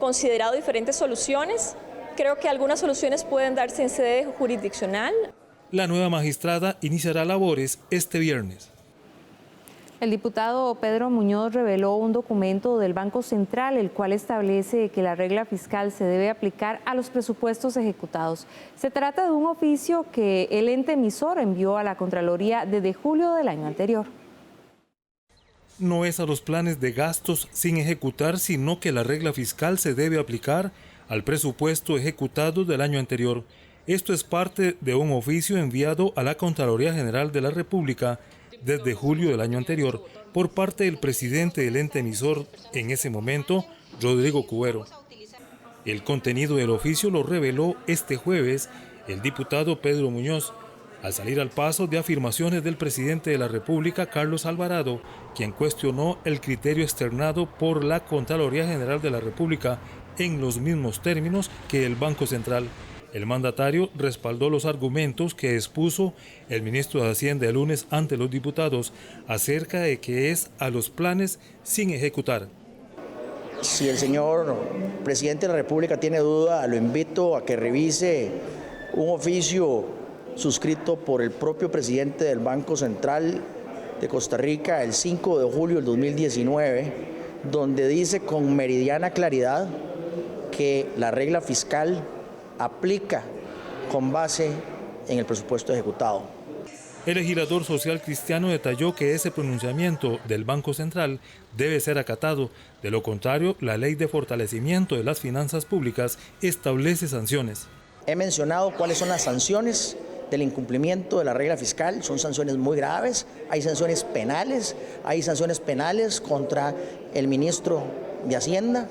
considerado diferentes soluciones. Creo que algunas soluciones pueden darse en sede jurisdiccional. La nueva magistrada iniciará labores este viernes. El diputado Pedro Muñoz reveló un documento del Banco Central, el cual establece que la regla fiscal se debe aplicar a los presupuestos ejecutados. Se trata de un oficio que el ente emisor envió a la Contraloría desde julio del año anterior. No es a los planes de gastos sin ejecutar, sino que la regla fiscal se debe aplicar al presupuesto ejecutado del año anterior. Esto es parte de un oficio enviado a la Contraloría General de la República desde julio del año anterior por parte del presidente del ente emisor en ese momento, Rodrigo Cubero. El contenido del oficio lo reveló este jueves el diputado Pedro Muñoz, al salir al paso de afirmaciones del presidente de la República, Carlos Alvarado, quien cuestionó el criterio externado por la Contraloría General de la República en los mismos términos que el Banco Central. El mandatario respaldó los argumentos que expuso el ministro de Hacienda el lunes ante los diputados acerca de que es a los planes sin ejecutar. Si el señor presidente de la República tiene duda, lo invito a que revise un oficio suscrito por el propio presidente del Banco Central de Costa Rica el 5 de julio del 2019, donde dice con meridiana claridad que la regla fiscal aplica con base en el presupuesto ejecutado. El legislador social cristiano detalló que ese pronunciamiento del Banco Central debe ser acatado. De lo contrario, la Ley de Fortalecimiento de las Finanzas Públicas establece sanciones. He mencionado cuáles son las sanciones del incumplimiento de la regla fiscal. Son sanciones muy graves. Hay sanciones penales contra el ministro de Hacienda,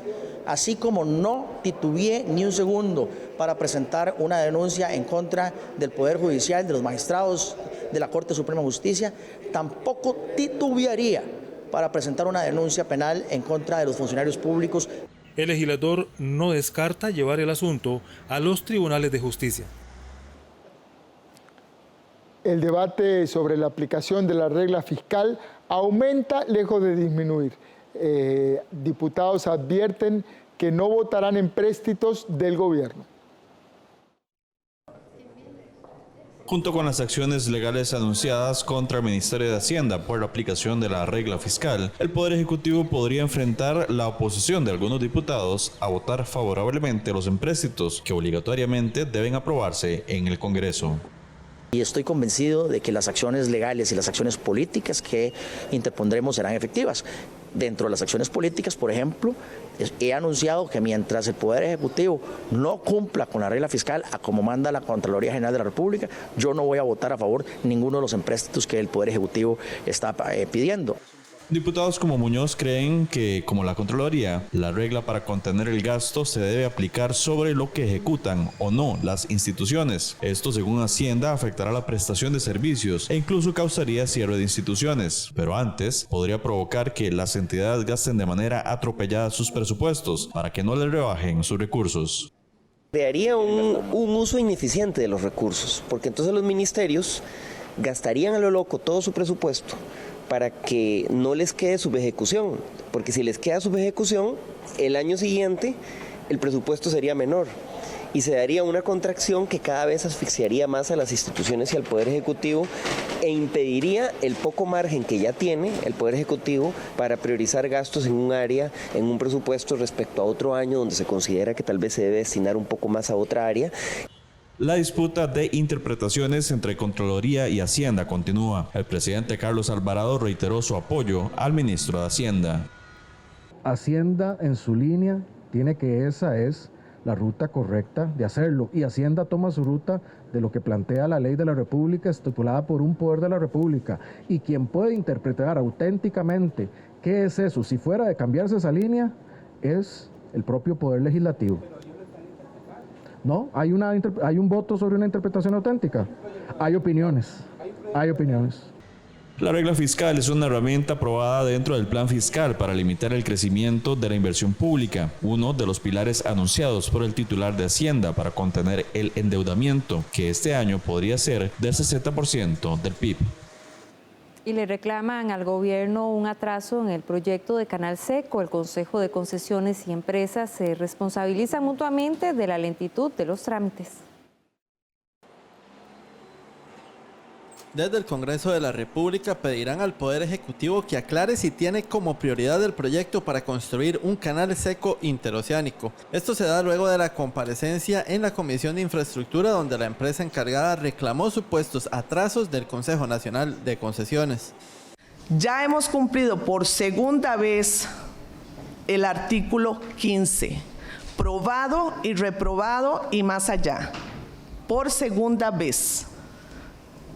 así como no titubeé ni un segundo para presentar una denuncia en contra del Poder Judicial, de los magistrados de la Corte Suprema de Justicia. Tampoco titubearía para presentar una denuncia penal en contra de los funcionarios públicos. El legislador no descarta llevar el asunto a los tribunales de justicia. El debate sobre la aplicación de la regla fiscal aumenta lejos de disminuir. Diputados advierten que no votarán empréstitos del gobierno. Junto con las acciones legales anunciadas contra el Ministerio de Hacienda por la aplicación de la regla fiscal, el Poder Ejecutivo podría enfrentar la oposición de algunos diputados a votar favorablemente los empréstitos que obligatoriamente deben aprobarse en el Congreso. Y estoy convencido de que las acciones legales y las acciones políticas que interpondremos serán efectivas. Dentro de las acciones políticas, por ejemplo, he anunciado que mientras el Poder Ejecutivo no cumpla con la regla fiscal a como manda la Contraloría General de la República, yo no voy a votar a favor ninguno de los empréstitos que el Poder Ejecutivo está pidiendo. Diputados como Muñoz creen que, como la Contraloría, la regla para contener el gasto se debe aplicar sobre lo que ejecutan o no las instituciones. Esto, según Hacienda, afectará la prestación de servicios e incluso causaría cierre de instituciones. Pero antes, podría provocar que las entidades gasten de manera atropellada sus presupuestos para que no les rebajen sus recursos. Crearía un uso ineficiente de los recursos, porque entonces los ministerios gastarían a lo loco todo su presupuesto para que no les quede subejecución, porque si les queda subejecución, el año siguiente el presupuesto sería menor y se daría una contracción que cada vez asfixiaría más a las instituciones y al Poder Ejecutivo e impediría el poco margen que ya tiene el Poder Ejecutivo para priorizar gastos en un área, en un presupuesto respecto a otro año donde se considera que tal vez se debe destinar un poco más a otra área. La disputa de interpretaciones entre Contraloría y Hacienda continúa. El presidente Carlos Alvarado reiteró su apoyo al ministro de Hacienda. Hacienda en su línea tiene que esa es la ruta correcta de hacerlo. Y Hacienda toma su ruta de lo que plantea la ley de la República, estipulada por un poder de la República. Y quien puede interpretar auténticamente qué es eso, si fuera de cambiarse esa línea, es el propio Poder Legislativo. ¿No? ¿Hay un voto sobre una interpretación auténtica? Hay opiniones. La regla fiscal es una herramienta aprobada dentro del plan fiscal para limitar el crecimiento de la inversión pública, uno de los pilares anunciados por el titular de Hacienda para contener el endeudamiento, que este año podría ser del 60% del PIB. Y le reclaman al gobierno un atraso en el proyecto de Canal Seco. El Consejo de Concesiones y Empresas se responsabiliza mutuamente de la lentitud de los trámites. Desde el Congreso de la República pedirán al Poder Ejecutivo que aclare si tiene como prioridad el proyecto para construir un canal seco interoceánico. Esto se da luego de la comparecencia en la Comisión de Infraestructura, donde la empresa encargada reclamó supuestos atrasos del Consejo Nacional de Concesiones. Ya hemos cumplido por segunda vez el artículo 15, probado y reprobado y más allá, por segunda vez.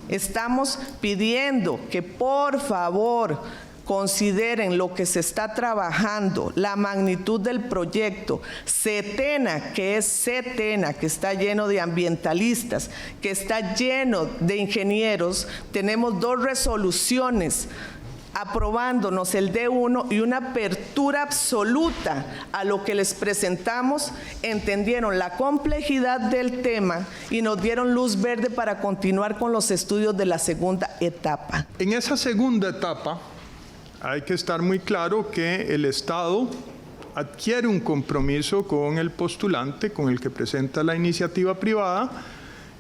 Estamos pidiendo que por favor consideren lo que se está trabajando, la magnitud del proyecto. Setena, que está lleno de ambientalistas, que está lleno de ingenieros. Tenemos 2 resoluciones aprobándonos el D1 y una apertura absoluta a lo que les presentamos. Entendieron la complejidad del tema y nos dieron luz verde para continuar con los estudios de la segunda etapa. En esa segunda etapa hay que estar muy claro que el Estado adquiere un compromiso con el postulante, con el que presenta la iniciativa privada,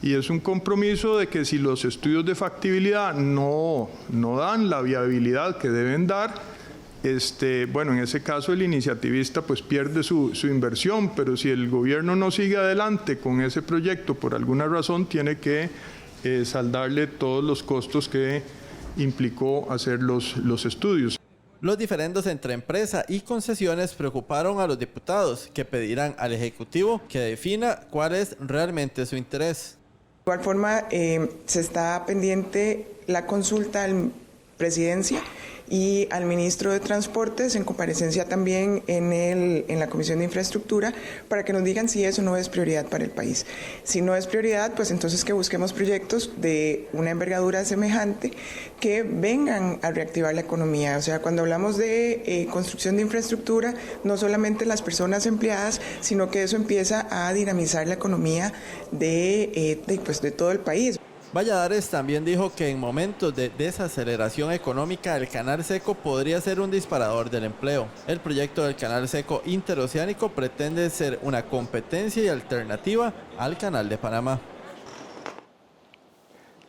y es un compromiso de que si los estudios de factibilidad no dan la viabilidad que deben dar, en ese caso el iniciativista pues pierde su inversión, pero si el gobierno no sigue adelante con ese proyecto por alguna razón, tiene que saldarle todos los costos que implicó hacer los estudios. Los diferendos entre empresa y concesiones preocuparon a los diputados, que pedirán al Ejecutivo que defina cuál es realmente su interés. De igual forma, se está pendiente la consulta al Presidencia y al Ministro de Transportes en comparecencia también en la Comisión de Infraestructura para que nos digan si eso no es prioridad para el país. Si no es prioridad, pues entonces que busquemos proyectos de una envergadura semejante que vengan a reactivar la economía. O sea, cuando hablamos de construcción de infraestructura, no solamente las personas empleadas, sino que eso empieza a dinamizar la economía de todo el país. Valladares también dijo que en momentos de desaceleración económica el canal seco podría ser un disparador del empleo. El proyecto del canal seco interoceánico pretende ser una competencia y alternativa al canal de Panamá.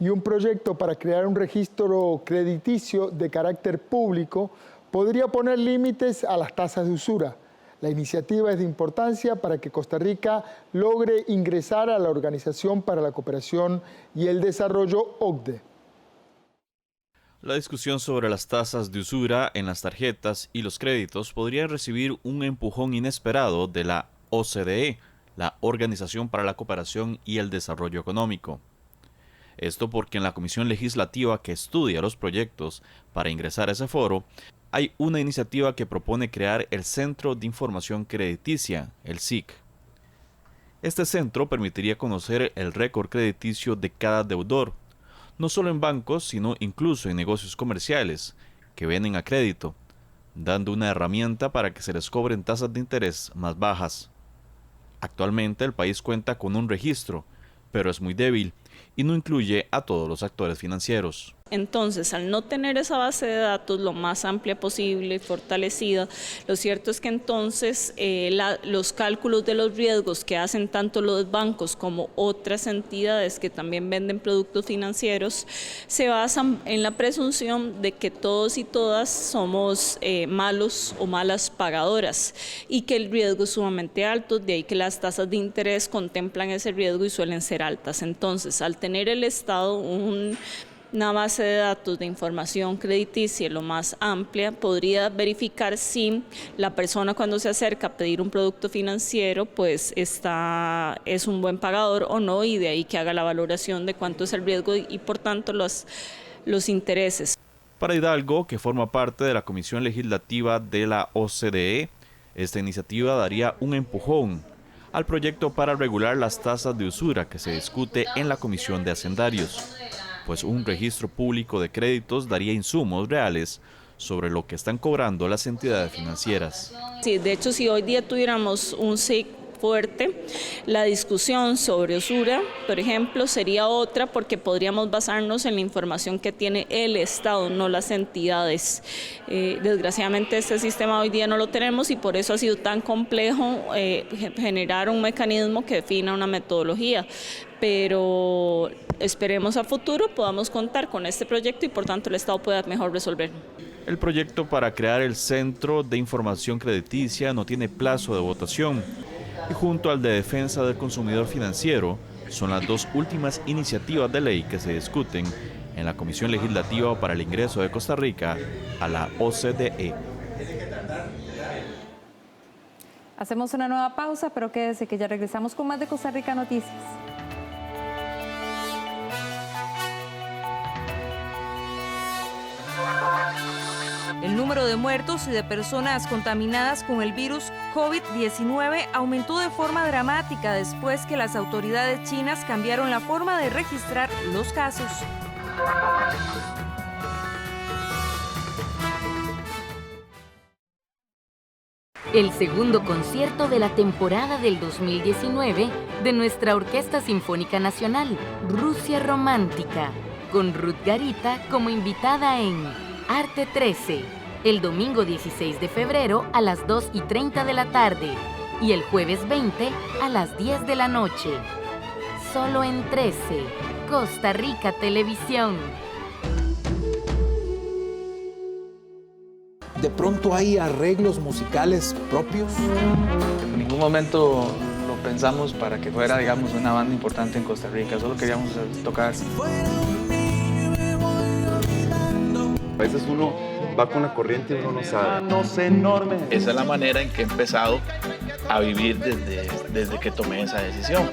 Y un proyecto para crear un registro crediticio de carácter público podría poner límites a las tasas de usura. La iniciativa es de importancia para que Costa Rica logre ingresar a la Organización para la Cooperación y el Desarrollo, OCDE. La discusión sobre las tasas de usura en las tarjetas y los créditos podría recibir un empujón inesperado de la OCDE, la Organización para la Cooperación y el Desarrollo Económico. Esto porque en la comisión legislativa que estudia los proyectos para ingresar a ese foro, hay una iniciativa que propone crear el Centro de Información Crediticia, el CIC. Este centro permitiría conocer el récord crediticio de cada deudor, no solo en bancos, sino incluso en negocios comerciales que venden a crédito, dando una herramienta para que se les cobren tasas de interés más bajas. Actualmente el país cuenta con un registro, pero es muy débil y no incluye a todos los actores financieros. Entonces, al no tener esa base de datos lo más amplia posible y fortalecida, lo cierto es que entonces los cálculos de los riesgos que hacen tanto los bancos como otras entidades que también venden productos financieros se basan en la presunción de que todos y todas somos malos o malas pagadoras y que el riesgo es sumamente alto, de ahí que las tasas de interés contemplan ese riesgo y suelen ser altas. Entonces, al tener el Estado una base de datos de información crediticia lo más amplia, podría verificar si la persona cuando se acerca a pedir un producto financiero pues es un buen pagador o no, y de ahí que haga la valoración de cuánto es el riesgo y por tanto los intereses. Para Hidalgo, que forma parte de la Comisión Legislativa de la OCDE, esta iniciativa daría un empujón al proyecto para regular las tasas de usura que se discute en la Comisión de Hacendarios, pues un registro público de créditos daría insumos reales sobre lo que están cobrando las entidades financieras. Sí, de hecho, si hoy día tuviéramos un SIC fuerte, la discusión sobre usura, por ejemplo, sería otra, porque podríamos basarnos en la información que tiene el Estado, no las entidades. Desgraciadamente este sistema hoy día no lo tenemos y por eso ha sido tan complejo generar un mecanismo que defina una metodología, pero esperemos a futuro podamos contar con este proyecto y por tanto el Estado pueda mejor resolverlo. El proyecto para crear el Centro de Información Crediticia no tiene plazo de votación, y junto al de Defensa del Consumidor Financiero son las dos últimas iniciativas de ley que se discuten en la Comisión Legislativa para el ingreso de Costa Rica a la OCDE. Hacemos una nueva pausa, pero quédese que ya regresamos con más de Costa Rica Noticias. El número de muertos y de personas contaminadas con el virus COVID-19 aumentó de forma dramática después que las autoridades chinas cambiaron la forma de registrar los casos. El segundo concierto de la temporada del 2019 de nuestra Orquesta Sinfónica Nacional, Rusia Romántica, con Ruth Garita como invitada en Arte 13, el domingo 16 de febrero a las 2:30 de la tarde y el jueves 20 a las 10 de la noche. Solo en 13, Costa Rica Televisión. ¿De pronto hay arreglos musicales propios? En ningún momento lo pensamos para que fuera, digamos, una banda importante en Costa Rica, solo queríamos tocar. A veces uno va con la corriente y uno no sabe. Esa es la manera en que he empezado a vivir desde que tomé esa decisión.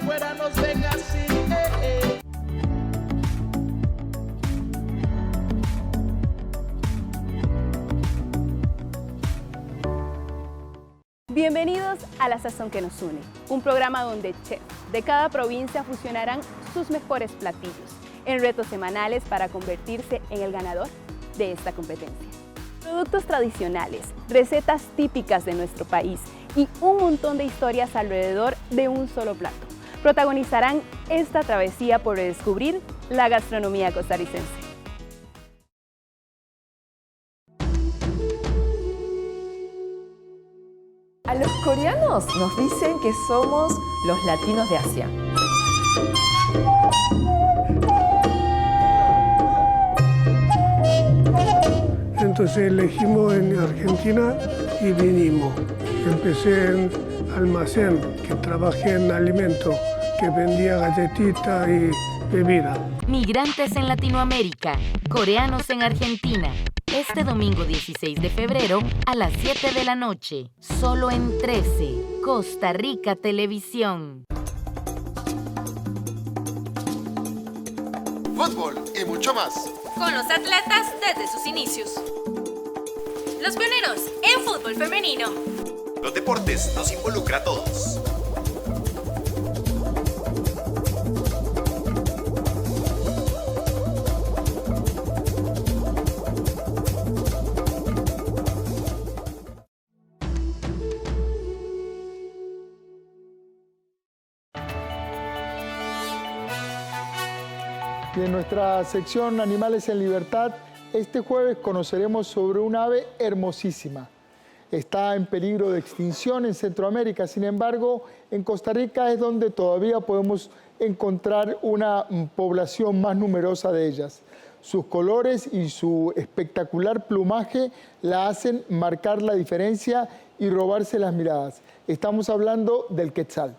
Bienvenidos a La Sazón que nos une, un programa donde chefs de cada provincia fusionarán sus mejores platillos en retos semanales para convertirse en el ganador de esta competencia. Productos tradicionales, recetas típicas de nuestro país y un montón de historias alrededor de un solo plato protagonizarán esta travesía por redescubrir la gastronomía costarricense. A los coreanos nos dicen que somos los latinos de Asia. Entonces elegimos en Argentina y vinimos. Empecé en almacén, que trabajé en alimentos, que vendía galletitas y bebidas. Migrantes en Latinoamérica, coreanos en Argentina. Este domingo 16 de febrero a las 7 de la noche. Solo en 13, Costa Rica Televisión. Fútbol y mucho más. Con los atletas desde sus inicios. Los pioneros en fútbol femenino. Los deportes nos involucra a todos. Y en nuestra sección Animales en Libertad, este jueves conoceremos sobre un ave hermosísima. Está en peligro de extinción en Centroamérica, sin embargo, en Costa Rica es donde todavía podemos encontrar una población más numerosa de ellas. Sus colores y su espectacular plumaje la hacen marcar la diferencia y robarse las miradas. Estamos hablando del quetzal.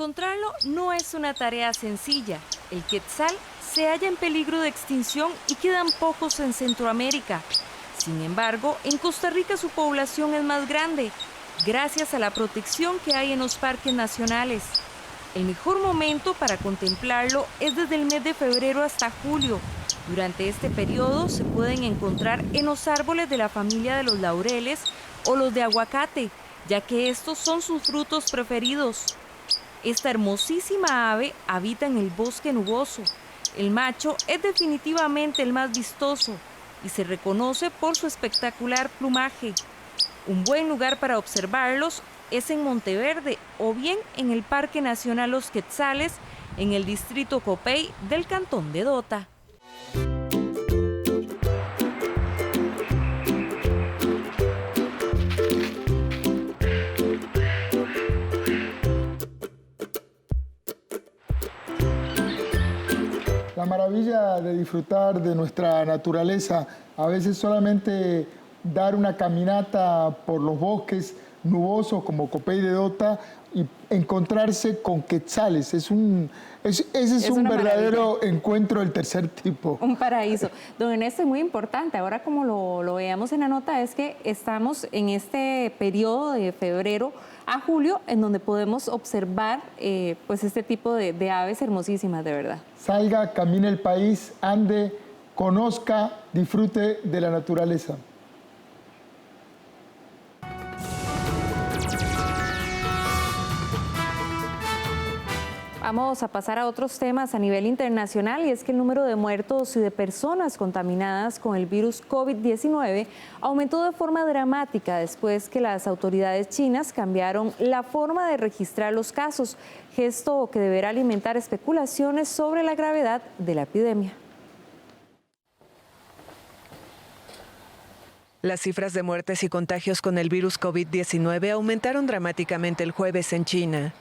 encontrarlo no es una tarea sencilla. El quetzal se halla en peligro de extinción y quedan pocos en Centroamérica. Sin embargo, en Costa Rica su población es más grande, gracias a la protección que hay en los parques nacionales. El mejor momento para contemplarlo es desde el mes de febrero hasta julio. Durante este periodo se pueden encontrar en los árboles de la familia de los laureles o los de aguacate, ya que estos son sus frutos preferidos. Esta hermosísima ave habita en el bosque nuboso. El macho es definitivamente el más vistoso y se reconoce por su espectacular plumaje. Un buen lugar para observarlos es en Monteverde o bien en el Parque Nacional Los Quetzales, en el distrito Copey del cantón de Dota. La maravilla de disfrutar de nuestra naturaleza, a veces solamente dar una caminata por los bosques nubosos como Copey de Dota y encontrarse con quetzales. Ese es un verdadero encuentro del tercer tipo. Un paraíso. Don Ernesto, es muy importante. Ahora, como lo veamos en la nota, es que estamos en este periodo de febrero a julio, en donde podemos observar pues este tipo de aves hermosísimas, de verdad. Salga, camine el país, ande, conozca, disfrute de la naturaleza. Vamos a pasar a otros temas a nivel internacional, y es que el número de muertos y de personas contaminadas con el virus COVID-19 aumentó de forma dramática después que las autoridades chinas cambiaron la forma de registrar los casos, gesto que deberá alimentar especulaciones sobre la gravedad de la epidemia. Las cifras de muertes y contagios con el virus COVID-19 aumentaron dramáticamente el jueves en China.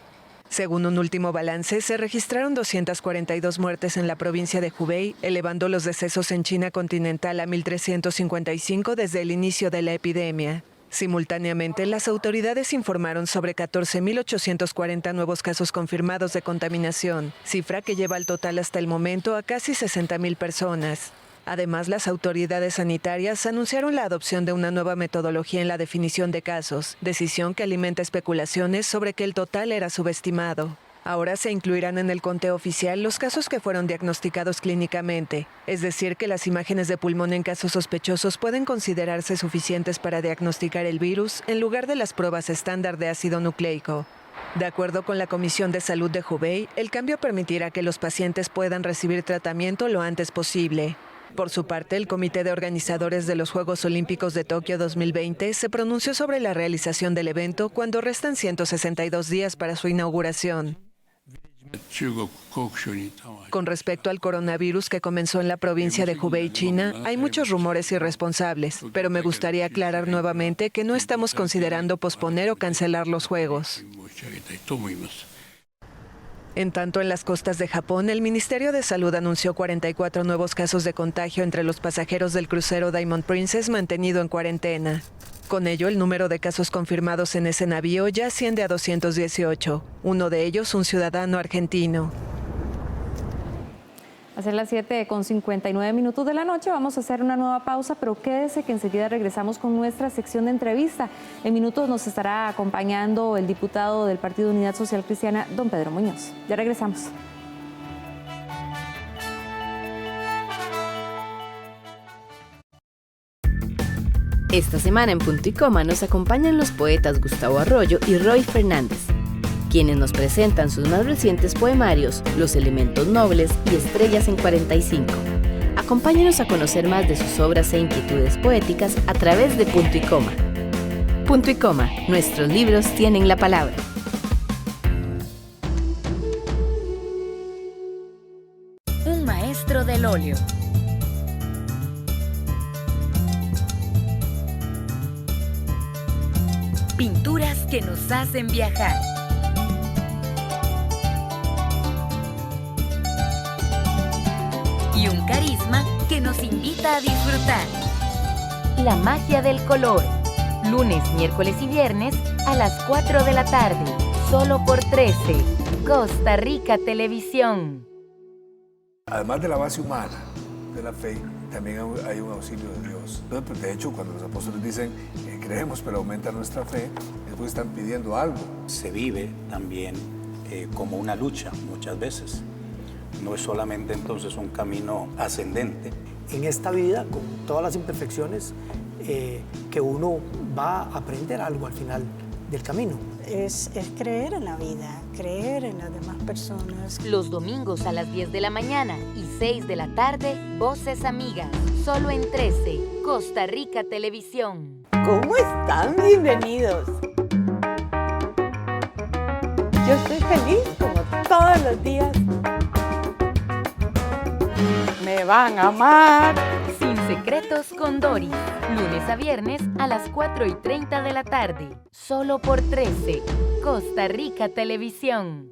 Según un último balance, se registraron 242 muertes en la provincia de Hubei, elevando los decesos en China continental a 1.355 desde el inicio de la epidemia. Simultáneamente, las autoridades informaron sobre 14.840 nuevos casos confirmados de contaminación, cifra que lleva al total hasta el momento a casi 60.000 personas. Además, las autoridades sanitarias anunciaron la adopción de una nueva metodología en la definición de casos, decisión que alimenta especulaciones sobre que el total era subestimado. Ahora se incluirán en el conteo oficial los casos que fueron diagnosticados clínicamente, es decir, que las imágenes de pulmón en casos sospechosos pueden considerarse suficientes para diagnosticar el virus en lugar de las pruebas estándar de ácido nucleico. De acuerdo con la Comisión de Salud de Hubei, el cambio permitirá que los pacientes puedan recibir tratamiento lo antes posible. Por su parte, el Comité de Organizadores de los Juegos Olímpicos de Tokio 2020 se pronunció sobre la realización del evento cuando restan 162 días para su inauguración. Con respecto al coronavirus que comenzó en la provincia de Hubei, China, hay muchos rumores irresponsables, pero me gustaría aclarar nuevamente que no estamos considerando posponer o cancelar los Juegos. En tanto, en las costas de Japón, el Ministerio de Salud anunció 44 nuevos casos de contagio entre los pasajeros del crucero Diamond Princess mantenido en cuarentena. Con ello, el número de casos confirmados en ese navío ya asciende a 218, uno de ellos un ciudadano argentino. A ser las 7:59 de la noche, vamos a hacer una nueva pausa, pero quédese que enseguida regresamos con nuestra sección de entrevista. En minutos nos estará acompañando el diputado del Partido Unidad Social Cristiana, don Pedro Muñoz. Ya regresamos. Esta semana en Punto y Coma nos acompañan los poetas Gustavo Arroyo y Roy Fernández, quienes nos presentan sus más recientes poemarios, Los Elementos Nobles y Estrellas en 45. Acompáñenos a conocer más de sus obras e inquietudes poéticas a través de Punto y Coma. Punto y Coma, nuestros libros tienen la palabra. Un maestro del óleo. Pinturas que nos hacen viajar. Y un carisma que nos invita a disfrutar. La magia del color. Lunes, miércoles y viernes a las 4 de la tarde. Solo por 13. Costa Rica Televisión. Además de la base humana de la fe, también hay un auxilio de Dios. Entonces, de hecho, cuando los apóstoles dicen creemos pero aumenta nuestra fe, es porque están pidiendo algo. Se vive también como una lucha muchas veces. No es solamente entonces un camino ascendente. En esta vida, con todas las imperfecciones, que uno va a aprender algo al final del camino. Es creer en la vida, creer en las demás personas. Los domingos a las 10 de la mañana y 6 de la tarde, Voces Amigas. Solo en 13, Costa Rica Televisión. ¿Cómo están? Bienvenidos. Yo estoy feliz como todos los días. Me van a amar. Sin secretos con Doris. Lunes a viernes a las 4:30 de la tarde. Solo por 13. Costa Rica Televisión.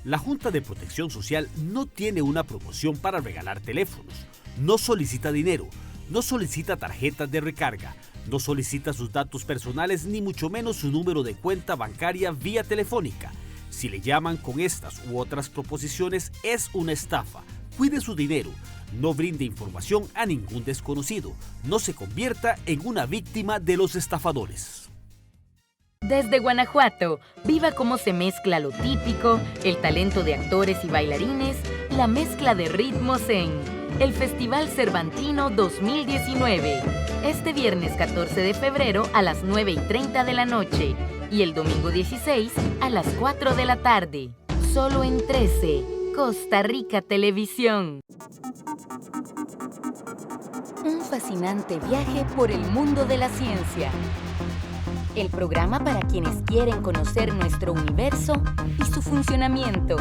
La Junta de Protección Social no tiene una promoción para regalar teléfonos. No solicita dinero. No solicita tarjetas de recarga. No solicita sus datos personales ni mucho menos su número de cuenta bancaria vía telefónica. Si le llaman con estas u otras proposiciones es una estafa. Cuide su dinero. No brinde información a ningún desconocido. No se convierta en una víctima de los estafadores. Desde Guanajuato, viva cómo se mezcla lo típico, el talento de actores y bailarines, la mezcla de ritmos en el Festival Cervantino 2019. Este viernes 14 de febrero a las 9:30 de la noche y el domingo 16 a las 4 de la tarde. Solo en 13. Costa Rica Televisión. Un fascinante viaje por el mundo de la ciencia. El programa para quienes quieren conocer nuestro universo y su funcionamiento.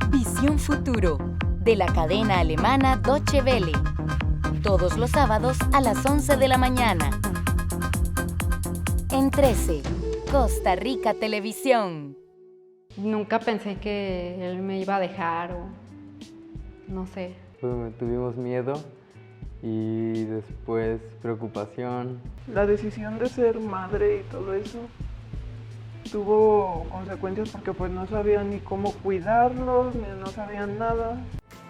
Visión Futuro, de la cadena alemana Deutsche Welle. Todos los sábados a las 11 de la mañana. En 13, Costa Rica Televisión. Nunca pensé que él me iba a dejar o no sé. Pues tuvimos miedo y después preocupación. La decisión de ser madre y todo eso tuvo consecuencias porque pues no sabían ni cómo cuidarlos, ni no sabían nada.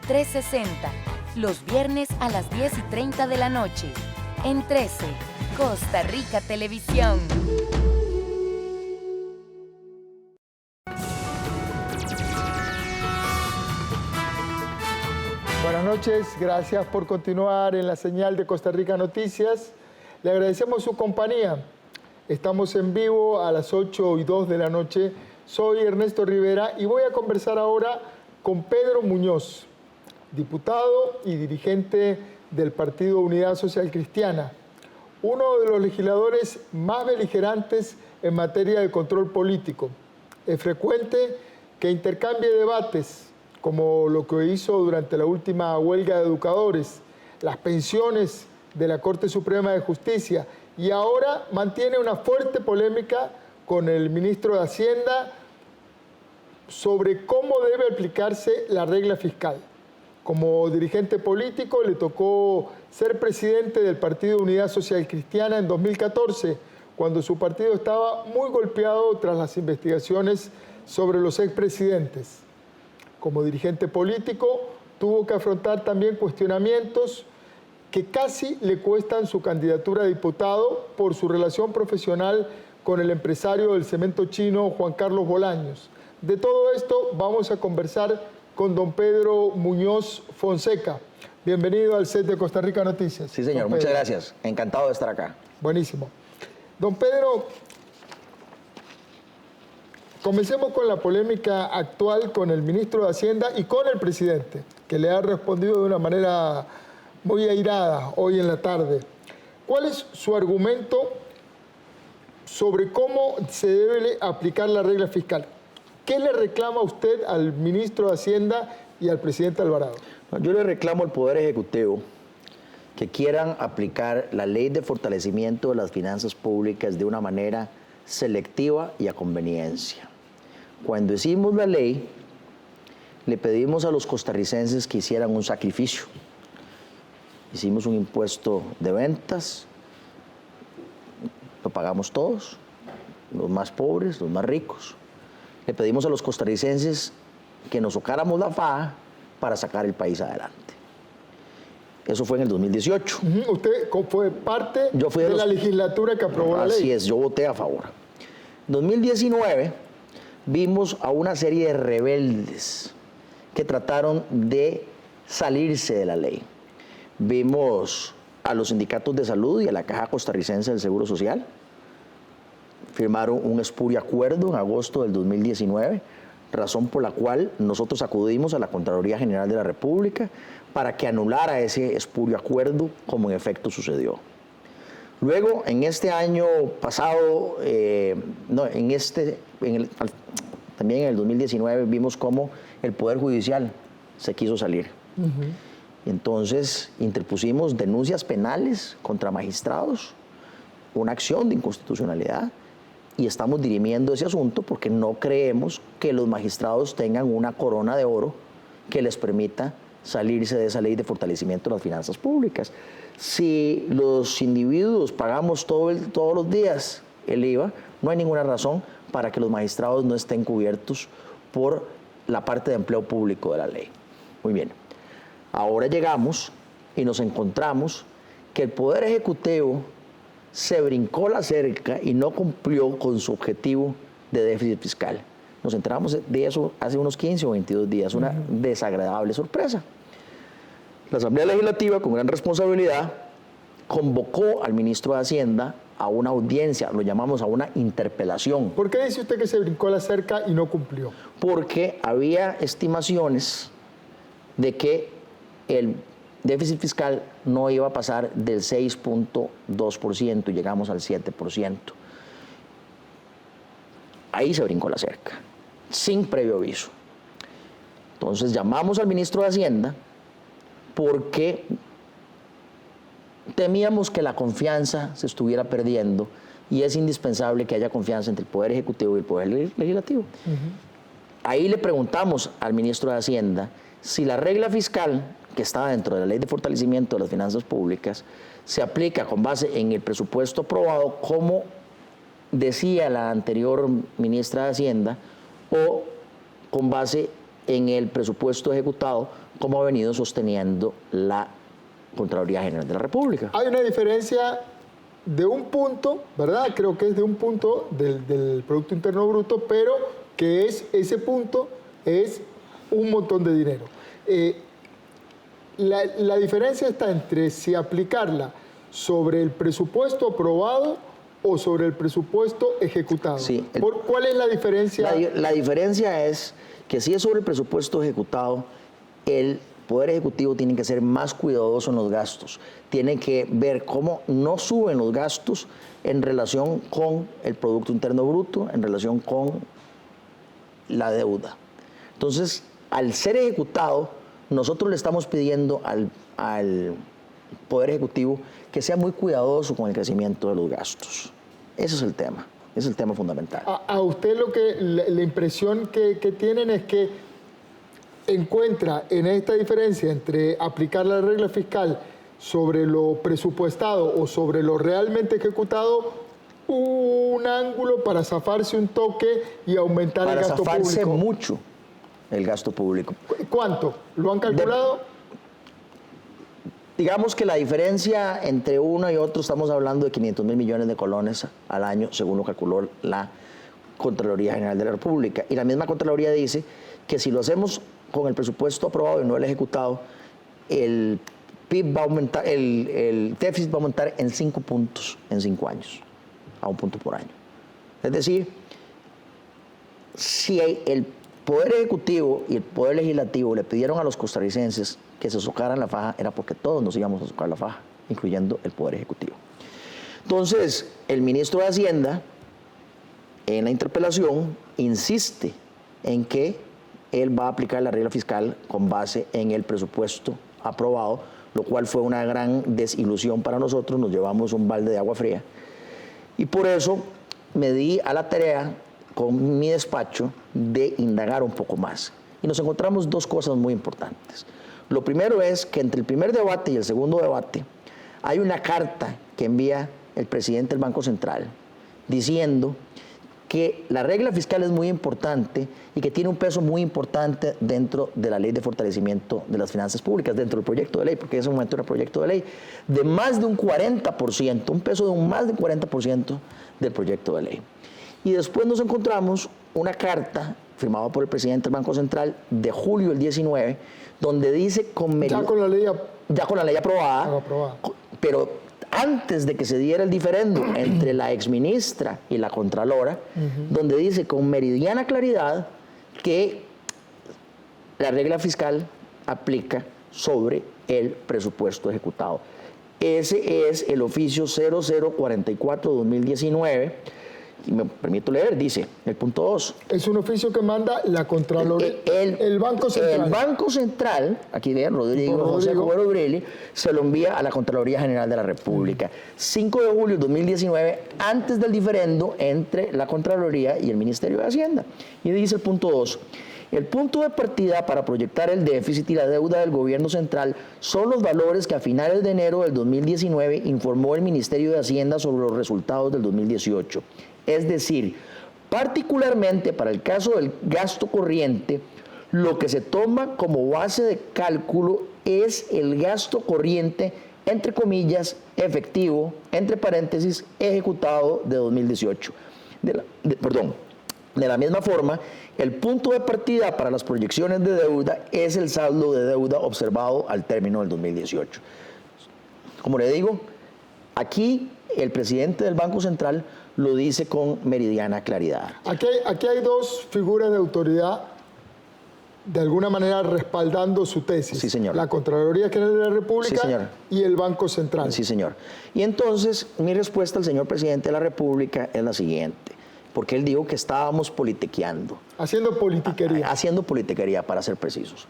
360, los viernes a las 10:30 de la noche. En 13, Costa Rica Televisión. Buenas noches, gracias por continuar en la señal de Costa Rica Noticias. Le agradecemos su compañía. Estamos en vivo a las 8:02 de la noche. Soy Ernesto Rivera y voy a conversar ahora con Pedro Muñoz, diputado y dirigente del Partido Unidad Social Cristiana, uno de los legisladores más beligerantes en materia de control político. Es frecuente que intercambie debates, como lo que hizo durante la última huelga de educadores, las pensiones de la Corte Suprema de Justicia, y ahora mantiene una fuerte polémica con el ministro de Hacienda sobre cómo debe aplicarse la regla fiscal. Como dirigente político le tocó ser presidente del Partido Unidad Social Cristiana en 2014, cuando su partido estaba muy golpeado tras las investigaciones sobre los expresidentes. Como dirigente político, tuvo que afrontar también cuestionamientos que casi le cuestan su candidatura a diputado por su relación profesional con el empresario del cemento chino Juan Carlos Bolaños. De todo esto vamos a conversar con don Pedro Muñoz Fonseca. Bienvenido al set de Costa Rica Noticias. Sí, señor, muchas gracias. Encantado de estar acá. Buenísimo. Don Pedro, comencemos con la polémica actual con el ministro de Hacienda y con el presidente, que le ha respondido de una manera muy airada hoy en la tarde. ¿Cuál es su argumento sobre cómo se debe aplicar la regla fiscal? ¿Qué le reclama usted al ministro de Hacienda y al presidente Alvarado? Yo le reclamo al Poder Ejecutivo que quieran aplicar la ley de fortalecimiento de las finanzas públicas de una manera selectiva y a conveniencia. Cuando hicimos la ley, le pedimos a los costarricenses que hicieran un sacrificio. Hicimos un impuesto de ventas, lo pagamos todos, los más pobres, los más ricos. le pedimos a los costarricenses que nos tocáramos la faja para sacar el país adelante. Eso fue en el 2018. ¿Usted fue parte de la legislatura que aprobó la ley? Así es, yo voté a favor. En 2019 vimos a una serie de rebeldes que trataron de salirse de la ley. Vimos a los sindicatos de salud y a la Caja Costarricense del Seguro Social. Firmaron un espurio acuerdo en agosto del 2019, razón por la cual nosotros acudimos a la Contraloría General de la República para que anulara ese espurio acuerdo, como en efecto sucedió. Luego, en este año pasado, también en el 2019, vimos cómo el Poder Judicial se quiso salir. Y entonces interpusimos denuncias penales contra magistrados, una acción de inconstitucionalidad, y estamos dirimiendo ese asunto porque no creemos que los magistrados tengan una corona de oro que les permita salirse de esa ley de fortalecimiento de las finanzas públicas. Si los individuos pagamos todos los días el IVA, no hay ninguna razón para que los magistrados no estén cubiertos por la parte de empleo público de la ley. Muy bien. Ahora llegamos y nos encontramos que el Poder Ejecutivo se brincó la cerca y no cumplió con su objetivo de déficit fiscal. Nos enteramos de eso hace unos 15 o 22 días, una desagradable sorpresa. La Asamblea Legislativa, con gran responsabilidad, convocó al ministro de Hacienda a una audiencia, lo llamamos a una interpelación. ¿Por qué dice usted que se brincó la cerca y no cumplió? Porque había estimaciones de que el déficit fiscal no iba a pasar del 6.2% y llegamos al 7%. Ahí se brincó la cerca, sin previo aviso. Entonces llamamos al ministro de Hacienda porque temíamos que la confianza se estuviera perdiendo y es indispensable que haya confianza entre el Poder Ejecutivo y el Poder Legislativo. Ahí le preguntamos al ministro de Hacienda si la regla fiscal que está dentro de la Ley de Fortalecimiento de las Finanzas Públicas se aplica con base en el presupuesto aprobado, como decía la anterior ministra de Hacienda, o con base en el presupuesto ejecutado, como ha venido sosteniendo la Contraloría General de la República. Hay una diferencia de un punto, ¿verdad? Creo que es de un punto del Producto Interno Bruto, pero que ese punto es un montón de dinero. La diferencia está entre si aplicarla sobre el presupuesto aprobado o sobre el presupuesto ejecutado. Sí, ¿Cuál es la diferencia? La diferencia es que si es sobre el presupuesto ejecutado, el Poder Ejecutivo tiene que ser más cuidadoso en los gastos. Tiene que ver cómo no suben los gastos en relación con el Producto Interno Bruto, en relación con la deuda. Entonces, al ser ejecutado, nosotros le estamos pidiendo al Poder Ejecutivo que sea muy cuidadoso con el crecimiento de los gastos. Ese es el tema, ese es el tema fundamental. A usted la impresión que tienen es que encuentra en esta diferencia entre aplicar la regla fiscal sobre lo presupuestado o sobre lo realmente ejecutado un ángulo para zafarse un toque y aumentar el gasto público. Para zafarse mucho el gasto público. ¿Cuánto? ¿Lo han calculado? Digamos que la diferencia entre uno y otro, estamos hablando de 500.000 millones de colones al año, según lo calculó la Contraloría General de la República. Y la misma Contraloría dice que si lo hacemos con el presupuesto aprobado y no el ejecutado, el PIB va a aumentar, el déficit va a aumentar en 5 puntos en 5 años, a 1 punto por año. Es decir, si el Poder Ejecutivo y el Poder Legislativo le pidieron a los costarricenses que se socaran la faja, era porque todos nos íbamos a socar la faja, incluyendo el Poder Ejecutivo. Entonces, el ministro de Hacienda, en la interpelación, insiste en que él va a aplicar la regla fiscal con base en el presupuesto aprobado, lo cual fue una gran desilusión para nosotros, nos llevamos un balde de agua fría. Y por eso me di a la tarea con mi despacho de indagar un poco más. Y nos encontramos dos cosas muy importantes. Lo primero es que entre el primer debate y el segundo debate hay una carta que envía el presidente del Banco Central diciendo que la regla fiscal es muy importante y que tiene un peso muy importante dentro de la ley de fortalecimiento de las finanzas públicas, dentro del proyecto de ley, porque en ese momento era proyecto de ley, de más de un 40%, un peso de más del 40% del proyecto de ley. Y después nos encontramos una carta firmada por el presidente del Banco Central de julio del 19, donde dice ya con la ley aprobada. Pero antes de que se diera el diferendo entre la exministra y la contralora, donde dice con meridiana claridad que la regla fiscal aplica sobre el presupuesto ejecutado. Ese es el oficio 0044-2019. Y me permito leer, dice, el punto 2. Es un oficio que manda la Contraloría, el Banco Central. El Banco Central, aquí ven, José Cubero Brilli, se lo envía a la Contraloría General de la República. 5 de julio de 2019, antes del diferendo entre la Contraloría y el Ministerio de Hacienda. Y dice el punto 2. El punto de partida para proyectar el déficit y la deuda del gobierno central son los valores que a finales de enero del 2019 informó el Ministerio de Hacienda sobre los resultados del 2018. Es decir, particularmente para el caso del gasto corriente, lo que se toma como base de cálculo es el gasto corriente, entre comillas, efectivo, entre paréntesis, ejecutado de 2018. De la misma forma, el punto de partida para las proyecciones de deuda es el saldo de deuda observado al término del 2018. Como le digo, aquí el presidente del Banco Central lo dice con meridiana claridad. Aquí hay dos figuras de autoridad de alguna manera respaldando su tesis. Sí, señor. La Contraloría General de la República, sí, señor, y el Banco Central. Sí, señor. Y entonces mi respuesta al señor presidente de la República es la siguiente, porque él dijo que estábamos politiqueando. Haciendo politiquería. Haciendo politiquería, para ser precisos.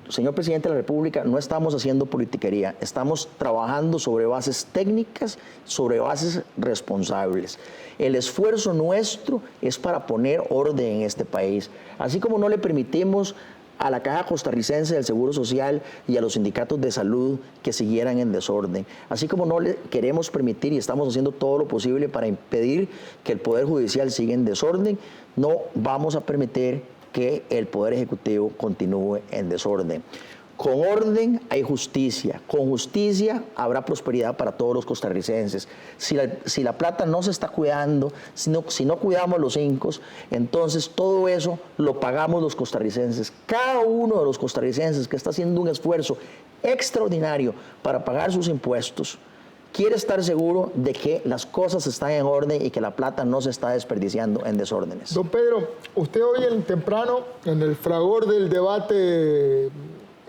Señor presidente de la República, no estamos haciendo politiquería, estamos trabajando sobre bases técnicas, sobre bases responsables. El esfuerzo nuestro es para poner orden en este país. Así como no le permitimos a la Caja Costarricense del Seguro Social y a los sindicatos de salud que siguieran en desorden. Así como no le queremos permitir y estamos haciendo todo lo posible para impedir que el Poder Judicial siga en desorden, no vamos a permitir que el Poder Ejecutivo continúe en desorden. Con orden hay justicia, con justicia habrá prosperidad para todos los costarricenses. Si la plata no se está cuidando, si no cuidamos los incos, entonces todo eso lo pagamos los costarricenses. Cada uno de los costarricenses que está haciendo un esfuerzo extraordinario para pagar sus impuestos, quiere estar seguro de que las cosas están en orden y que la plata no se está desperdiciando en desórdenes. Don Pedro, usted hoy temprano, en el fragor del debate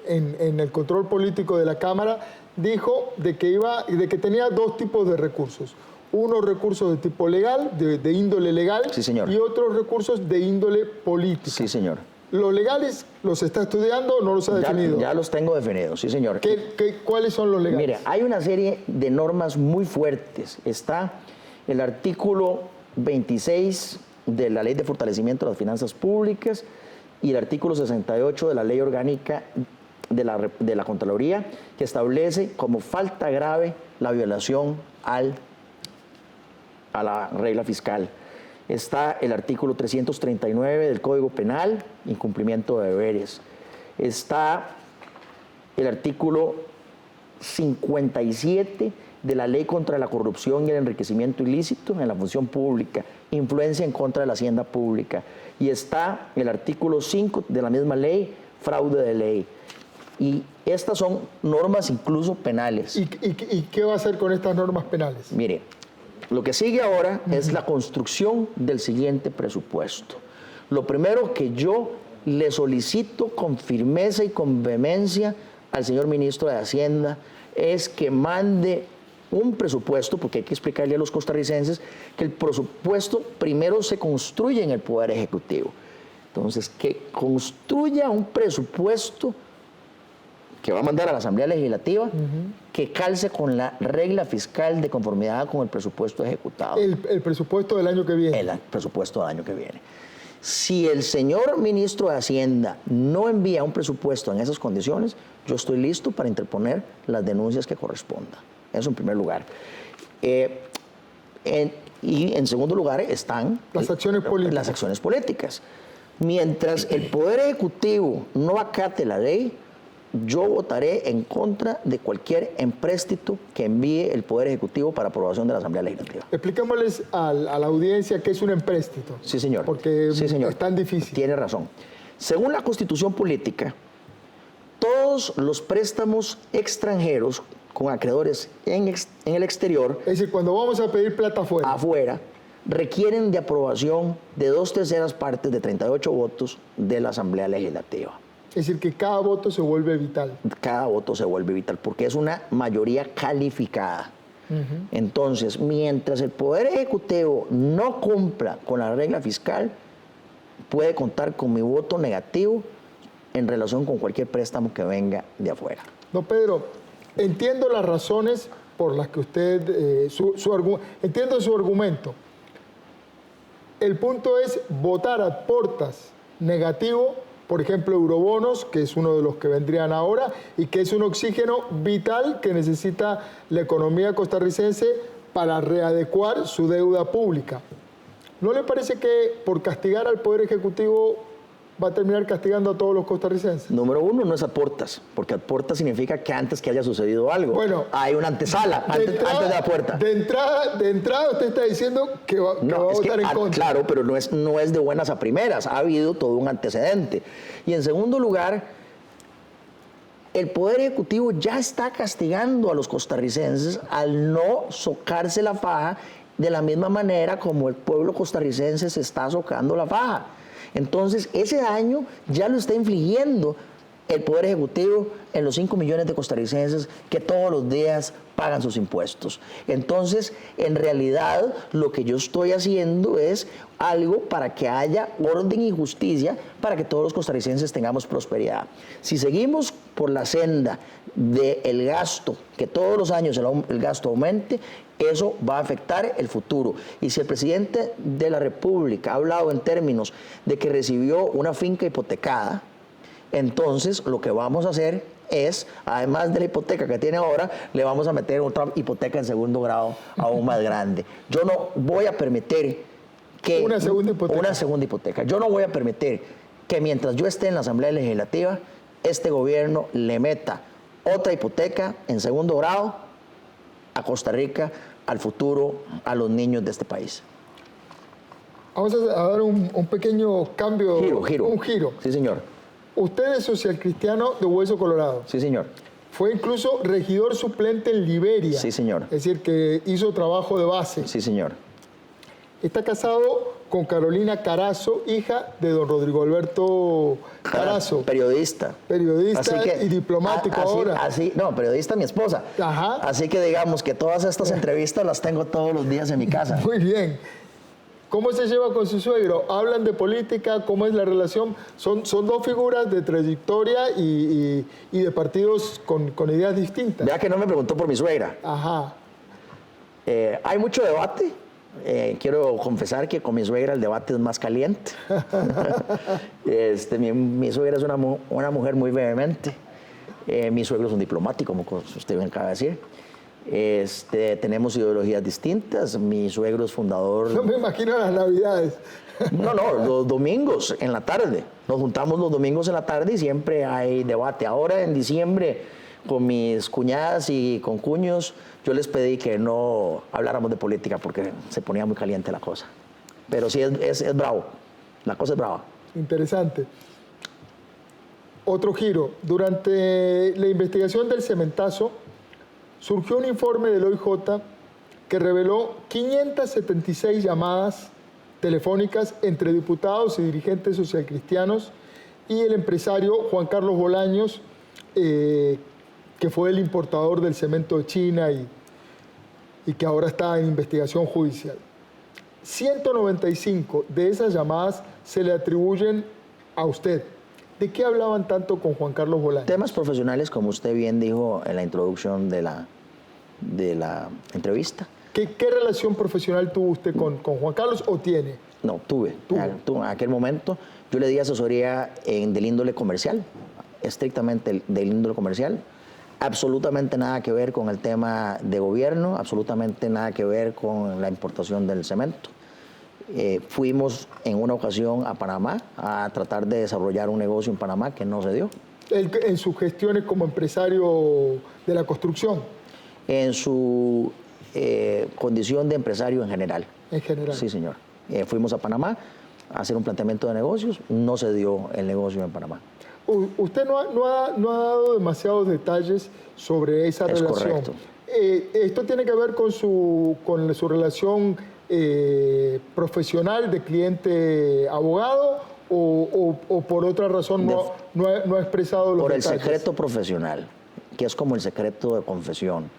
en el control político de la Cámara, dijo de que tenía dos tipos de recursos. Unos recursos de tipo legal, de índole legal, sí, señor, y otros recursos de índole política. Sí, señor. ¿Los legales los está estudiando o no los ha definido? Ya los tengo definidos, sí, señor. ¿Cuáles son los legales? Mire, hay una serie de normas muy fuertes. Está el artículo 26 de la Ley de Fortalecimiento de las Finanzas Públicas y el artículo 68 de la Ley Orgánica de la Contraloría, que establece como falta grave la violación a la regla fiscal. Está el artículo 339 del Código Penal, incumplimiento de deberes. Está el artículo 57 de la Ley contra la Corrupción y el Enriquecimiento Ilícito en la Función Pública, influencia en contra de la hacienda pública. Y está el artículo 5 de la misma ley, fraude de ley. Y estas son normas incluso penales. ¿Y qué va a hacer con estas normas penales? Mire, lo que sigue ahora es la construcción del siguiente presupuesto. Lo primero que yo le solicito con firmeza y con vehemencia al señor ministro de Hacienda es que mande un presupuesto, porque hay que explicarle a los costarricenses que el presupuesto primero se construye en el Poder Ejecutivo. Entonces, que construya un presupuesto que va a mandar a la Asamblea Legislativa, que calce con la regla fiscal de conformidad con el presupuesto ejecutado. El presupuesto del año que viene. El presupuesto del año que viene. Si el señor ministro de Hacienda no envía un presupuesto en esas condiciones, yo estoy listo para interponer las denuncias que correspondan. Eso en primer lugar. Y en segundo lugar están las acciones políticas. Mientras el Poder Ejecutivo no acate la ley, yo votaré en contra de cualquier empréstito que envíe el Poder Ejecutivo para aprobación de la Asamblea Legislativa. Expliquémosles a la audiencia qué es un empréstito. Sí, señor. Porque sí, señor. Es tan difícil. Tiene razón. Según la Constitución Política, todos los préstamos extranjeros con acreedores en el exterior... Es decir, cuando vamos a pedir plata afuera, requieren de aprobación de 2/3 partes de 38 votos de la Asamblea Legislativa. Es decir, que cada voto se vuelve vital. Cada voto se vuelve vital, porque es una mayoría calificada. Entonces, mientras el Poder Ejecutivo no cumpla con la regla fiscal, puede contar con mi voto negativo en relación con cualquier préstamo que venga de afuera. Don Pedro, entiendo las razones por las que usted, entiendo su argumento. El punto es votar a portas negativo, por ejemplo, eurobonos, que es uno de los que vendrían ahora, y que es un oxígeno vital que necesita la economía costarricense para readecuar su deuda pública. ¿No le parece que por castigar al Poder Ejecutivo va a terminar castigando a todos los costarricenses? Número uno, no es a portas, porque a portas significa que antes que haya sucedido algo, hay una antesala antes de la puerta. De entrada usted está diciendo que va a votar en contra. Claro, pero no es de buenas a primeras, ha habido todo un antecedente. Y en segundo lugar, el Poder Ejecutivo ya está castigando a los costarricenses al no socarse la faja de la misma manera como el pueblo costarricense se está socando la faja. Entonces, ese daño ya lo está infligiendo el Poder Ejecutivo en los 5 millones de costarricenses que todos los días pagan sus impuestos. Entonces, en realidad, lo que yo estoy haciendo es algo para que haya orden y justicia, para que todos los costarricenses tengamos prosperidad. Si seguimos por la senda del gasto, que todos los años el gasto aumente, eso va a afectar el futuro. Y si el presidente de la República ha hablado en términos de que recibió una finca hipotecada, entonces lo que vamos a hacer es, además de la hipoteca que tiene ahora, le vamos a meter otra hipoteca en segundo grado aún más grande. Yo no voy a permitir que... Una segunda hipoteca. Yo no voy a permitir que mientras yo esté en la Asamblea Legislativa, este gobierno le meta otra hipoteca en segundo grado a Costa Rica, al futuro, a los niños de este país. Vamos a dar un pequeño cambio. Un giro. Sí, señor. Usted es socialcristiano de Hueso Colorado. Sí, señor. Fue incluso regidor suplente en Liberia. Sí, señor. Es decir, que hizo trabajo de base. Sí, señor. Está casado con Carolina Carazo, hija de don Rodrigo Alberto Carazo. Periodista. Periodista y diplomático ahora. No, periodista mi esposa. Ajá. Así que digamos que todas estas entrevistas las tengo todos los días en mi casa. Muy bien. ¿Cómo se lleva con su suegro? ¿Hablan de política? ¿Cómo es la relación? Son dos figuras de trayectoria y de partidos con ideas distintas. Vea que no me preguntó por mi suegra. Ajá. Hay mucho debate. Quiero confesar que con mi suegra el debate es más caliente. Mi suegra es una mujer muy vehemente. Mi suegro es un diplomático, como usted bien acaba de decir. Tenemos ideologías distintas. Mi suegro es fundador... No me imagino las navidades. No, los domingos en la tarde. Nos juntamos los domingos en la tarde y siempre hay debate. Ahora en diciembre, con mis cuñadas y con cuños, yo les pedí que no habláramos de política porque se ponía muy caliente la cosa. Pero sí es bravo. La cosa es brava. Interesante. Otro giro. Durante la investigación del cementazo, surgió un informe del OIJ que reveló 576 llamadas telefónicas entre diputados y dirigentes socialcristianos y el empresario Juan Carlos Bolaños, que fue el importador del cemento de China y que ahora está en investigación judicial. 195 de esas llamadas se le atribuyen a usted. ¿De qué hablaban tanto con Juan Carlos Bolaños? Temas profesionales, como usted bien dijo en la introducción de la entrevista. ¿Qué relación profesional tuvo usted con Juan Carlos o tiene? No, tuve. En aquel momento yo le di asesoría del índole comercial, estrictamente del índole comercial. Absolutamente nada que ver con el tema de gobierno, absolutamente nada que ver con la importación del cemento. Fuimos en una ocasión a Panamá a tratar de desarrollar un negocio en Panamá que no se dio. En sus gestiones como empresario de la construcción. En su condición de empresario en general. En general. Sí, señor. Fuimos a Panamá a hacer un planteamiento de negocios, no se dio el negocio en Panamá. Usted no ha dado demasiados detalles sobre esa relación. Es correcto. ¿Esto tiene que ver con su relación profesional de cliente-abogado o por otra razón no ha expresado los detalles? Por el secreto profesional, que es como el secreto de confesión.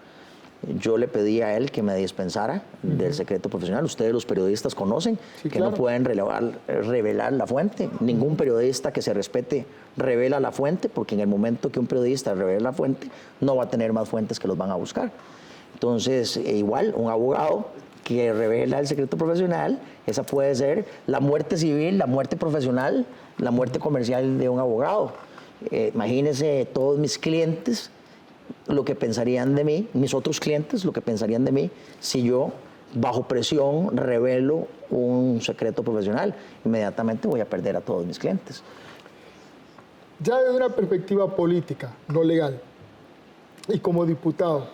Yo le pedí a él que me dispensara del secreto profesional. Ustedes los periodistas conocen que no pueden revelar la fuente. Ningún periodista que se respete revela la fuente, porque en el momento que un periodista revela la fuente, no va a tener más fuentes que los van a buscar. Entonces, igual, un abogado que revela el secreto profesional, esa puede ser la muerte civil, la muerte profesional, la muerte comercial de un abogado. Imagínense todos mis clientes lo que pensarían de mí, mis otros clientes lo que pensarían de mí si yo bajo presión revelo un secreto profesional. Inmediatamente voy a perder a todos mis clientes. Ya desde una perspectiva política, no legal, y como diputado,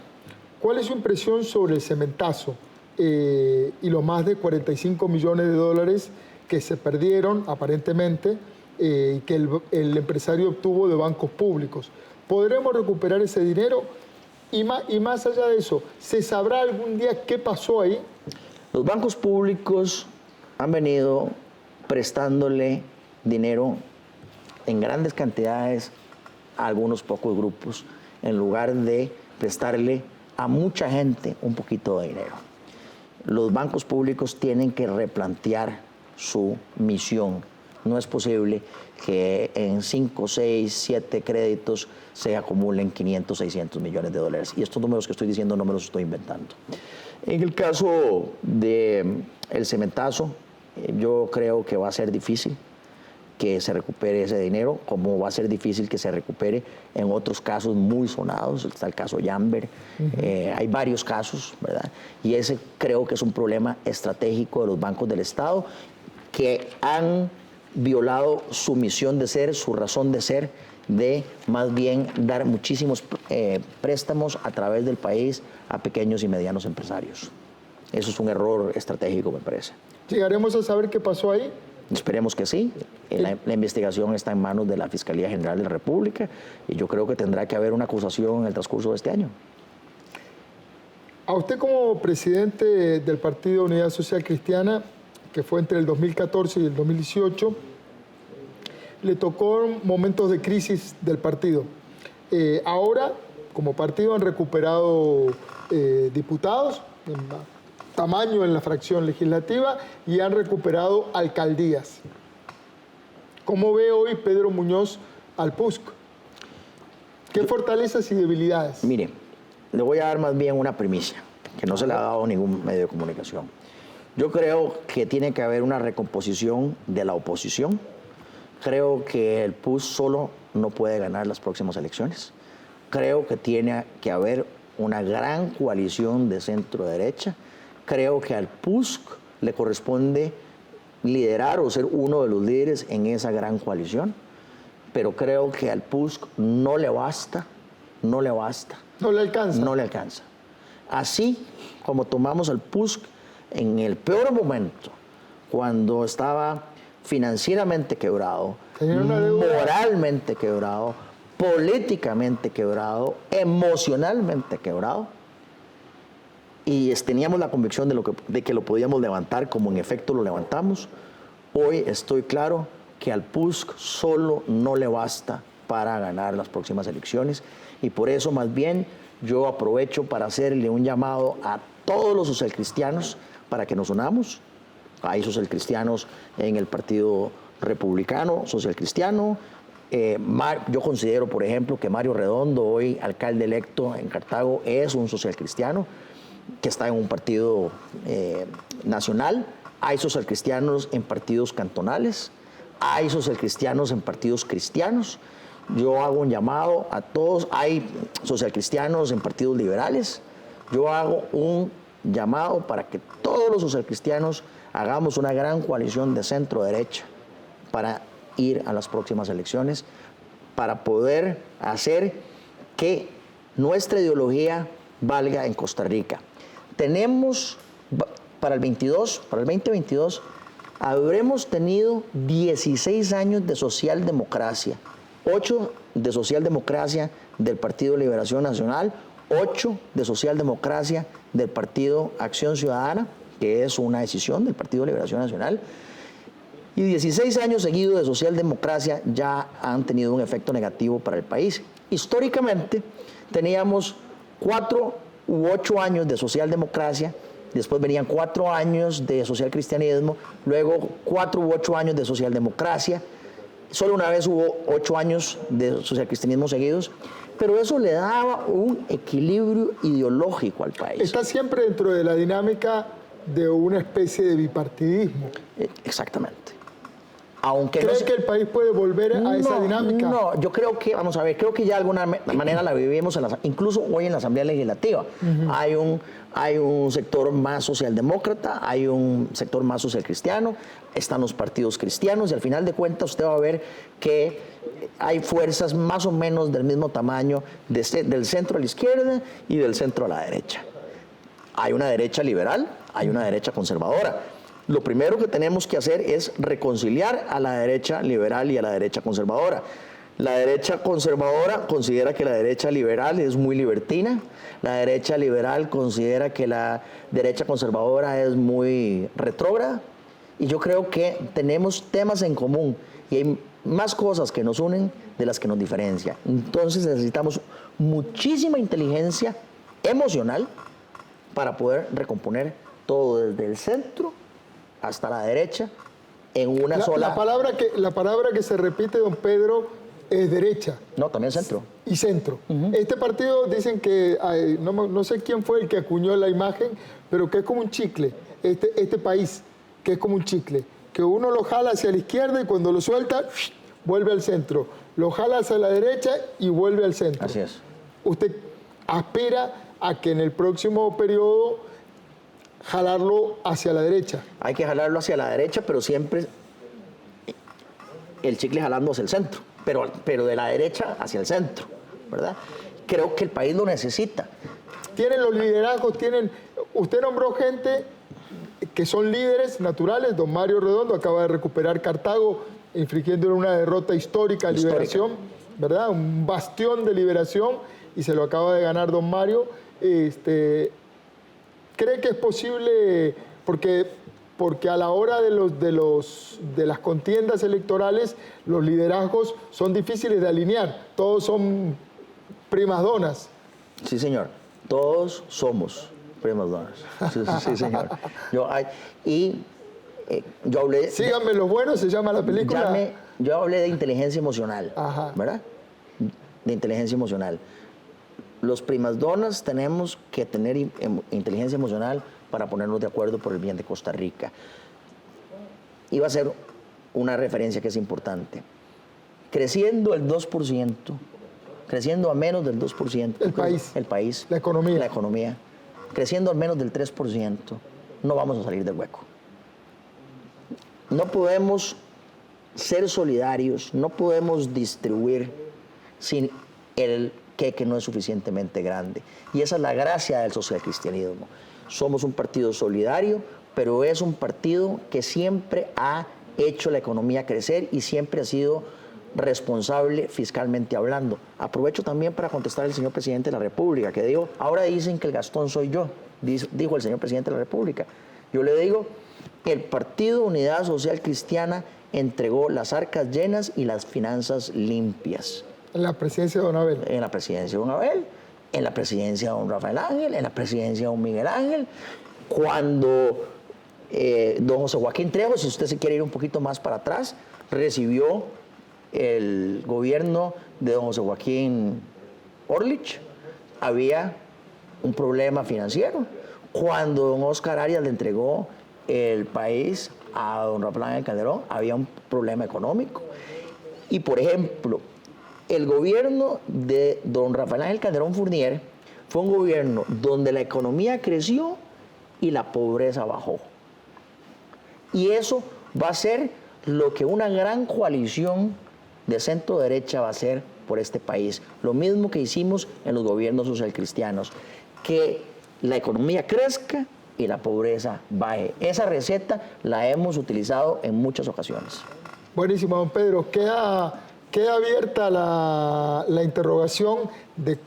¿cuál es su impresión sobre el cementazo y los más de 45 millones de dólares que se perdieron aparentemente y que el empresario obtuvo de bancos públicos? ¿Podremos recuperar ese dinero? Y más allá de eso, ¿se sabrá algún día qué pasó ahí? Los bancos públicos han venido prestándole dinero en grandes cantidades a algunos pocos grupos, en lugar de prestarle a mucha gente un poquito de dinero. Los bancos públicos tienen que replantear su misión. No es posible que en 5, 6, 7 créditos se acumulen 500, 600 millones de dólares. Y estos números que estoy diciendo no me los estoy inventando. En el caso del cementazo, yo creo que va a ser difícil que se recupere ese dinero, como va a ser difícil que se recupere en otros casos muy sonados. Está el caso Yamber, hay varios casos, ¿verdad? Y ese creo que es un problema estratégico de los bancos del Estado que han violado su misión de ser, su razón de ser, de más bien dar muchísimos préstamos a través del país a pequeños y medianos empresarios. Eso es un error estratégico, me parece. ¿Llegaremos a saber qué pasó ahí? Esperemos que sí. La investigación está en manos de la Fiscalía General de la República y yo creo que tendrá que haber una acusación en el transcurso de este año. A usted como presidente del Partido Unidad Social Cristiana, que fue entre el 2014 y el 2018, le tocó momentos de crisis del partido. Ahora, como partido, han recuperado diputados, tamaño en la fracción legislativa, y han recuperado alcaldías. ¿Cómo ve hoy Pedro Muñoz al PUSC? ¿Qué fortalezas y debilidades? Mire, le voy a dar más bien una primicia, que no se le ha dado a ningún medio de comunicación. Yo creo que tiene que haber una recomposición de la oposición. Creo que el PUSC solo no puede ganar las próximas elecciones. Creo que tiene que haber una gran coalición de centro-derecha. Creo que al PUSC le corresponde liderar o ser uno de los líderes en esa gran coalición. Pero creo que al PUSC no le basta. No le alcanza. No le alcanza. Así como tomamos al PUSC en el peor momento, cuando estaba financieramente quebrado, moralmente quebrado, políticamente quebrado, emocionalmente quebrado, y teníamos la convicción de que lo podíamos levantar, como en efecto lo levantamos. Hoy estoy claro que al PUSC solo no le basta para ganar las próximas elecciones, y por eso más bien yo aprovecho para hacerle un llamado a todos los socialcristianos para que nos unamos. Hay socialcristianos en el Partido Republicano, socialcristiano. Yo considero, por ejemplo, que Mario Redondo, hoy alcalde electo en Cartago, es un socialcristiano que está en un partido nacional. Hay socialcristianos en partidos cantonales, hay socialcristianos en partidos cristianos. yo hago un llamado a todos, hay socialcristianos en partidos liberales, yo hago un llamado para que todos los socialcristianos hagamos una gran coalición de centro-derecha para ir a las próximas elecciones, para poder hacer que nuestra ideología valga en Costa Rica. Tenemos para el 2022, habremos tenido 16 años de socialdemocracia, 8 de socialdemocracia del Partido de Liberación Nacional, 8 de socialdemocracia del Partido Acción Ciudadana, que es una decisión del Partido de Liberación Nacional, y 16 años seguidos de socialdemocracia ya han tenido un efecto negativo para el país. Históricamente teníamos 4 u 8 años de socialdemocracia, después venían 4 años de socialcristianismo, luego 4 u 8 años de socialdemocracia, solo una vez hubo 8 años de socialcristianismo seguidos, pero eso le daba un equilibrio ideológico al país. Está siempre dentro de la dinámica de una especie de bipartidismo. Exactamente. Aunque ¿Cree que el país puede volver a esa dinámica? No, yo creo que, vamos a ver, creo que ya de alguna manera la vivimos, incluso hoy en la Asamblea Legislativa. Hay un sector más socialdemócrata, hay un sector más socialcristiano, están los partidos cristianos y al final de cuentas usted va a ver que hay fuerzas más o menos del mismo tamaño del centro a la izquierda y del centro a la derecha. Hay una derecha liberal, hay una derecha conservadora. Lo primero que tenemos que hacer es reconciliar a la derecha liberal y a la derecha conservadora. La derecha conservadora considera que la derecha liberal es muy libertina, la derecha liberal considera que la derecha conservadora es muy retrógrada, y yo creo que tenemos temas en común y hay más cosas que nos unen de las que nos diferencian. Entonces necesitamos muchísima inteligencia emocional para poder recomponer todo desde el centro hasta la derecha en una sola... La palabra que se repite, don Pedro, es derecha. No, también centro. Y centro. Este partido dicen que, no sé quién fue el que acuñó la imagen, pero que es como un chicle. Este país, que es como un chicle, que uno lo jala hacia la izquierda y cuando lo suelta, vuelve al centro. Lo jala hacia la derecha y vuelve al centro. Así es. Usted aspira a que en el próximo periodo jalarlo hacia la derecha. Hay que jalarlo hacia la derecha, pero siempre el chicle jalando hacia el centro, pero de la derecha hacia el centro, ¿verdad? Creo que el país lo necesita. Tienen los liderazgos, usted nombró gente que son líderes naturales. Don Mario Redondo acaba de recuperar Cartago, infligiéndole una derrota histórica a Liberación, ¿verdad? Un bastión de Liberación, y se lo acaba de ganar don Mario. ¿Cree que es posible, porque a la hora de las contiendas electorales los liderazgos son difíciles de alinear, todos son primas donas? Sí, señor, todos somos primas donas. Sí, señor. Yo hablé... Síganme los buenos, se llama la película. Yo hablé de inteligencia emocional, ¿verdad? De inteligencia emocional. Los primas donas tenemos que tener inteligencia emocional para ponernos de acuerdo por el bien de Costa Rica. Iba a ser una referencia que es importante. Creciendo el 2%, creciendo a menos del 2%. El país. La economía. La economía. Creciendo al menos del 3%, no vamos a salir del hueco. No podemos ser solidarios, no podemos distribuir sin el que no es suficientemente grande. Y esa es la gracia del socialcristianismo. Somos un partido solidario, pero es un partido que siempre ha hecho la economía crecer y siempre ha sido responsable fiscalmente hablando. Aprovecho también para contestar al señor presidente de la República, que dijo, ahora dicen que el Gastón soy yo, dijo el señor presidente de la República. Yo le digo, el Partido Unidad Social Cristiana entregó las arcas llenas y las finanzas limpias. En la presidencia de don Abel. En la presidencia de don Abel, en la presidencia de don Rafael Ángel, en la presidencia de don Miguel Ángel. Cuando don José Joaquín Trejo, si usted se quiere ir un poquito más para atrás, recibió el gobierno de don José Joaquín Orlich, había un problema financiero. Cuando don Oscar Arias le entregó el país a don Rafael Ángel Calderón, había un problema económico. Y, por ejemplo, el gobierno de don Rafael Ángel Calderón Fournier fue un gobierno donde la economía creció y la pobreza bajó. Y eso va a ser lo que una gran coalición de centro derecha va a hacer por este país. Lo mismo que hicimos en los gobiernos socialcristianos, que la economía crezca y la pobreza baje. Esa receta la hemos utilizado en muchas ocasiones. Buenísimo, don Pedro. Queda abierta la interrogación de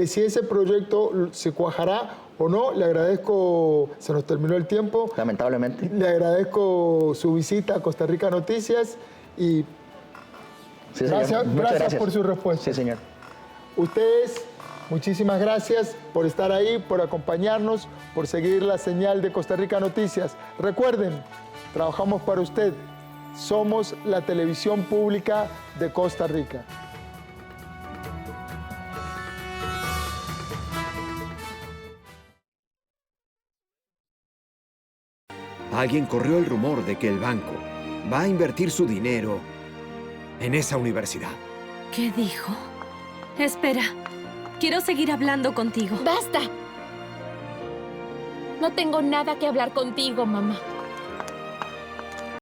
si ese proyecto se cuajará o no. Le agradezco, se nos terminó el tiempo. Lamentablemente. Le agradezco su visita a Costa Rica Noticias y sí, gracias por su respuesta. Sí, señor. Ustedes, muchísimas gracias por estar ahí, por acompañarnos, por seguir la señal de Costa Rica Noticias. Recuerden, trabajamos para usted. Somos la televisión pública de Costa Rica. Alguien corrió el rumor de que el banco va a invertir su dinero en esa universidad. ¿Qué dijo? Espera, quiero seguir hablando contigo. ¡Basta! No tengo nada que hablar contigo, mamá.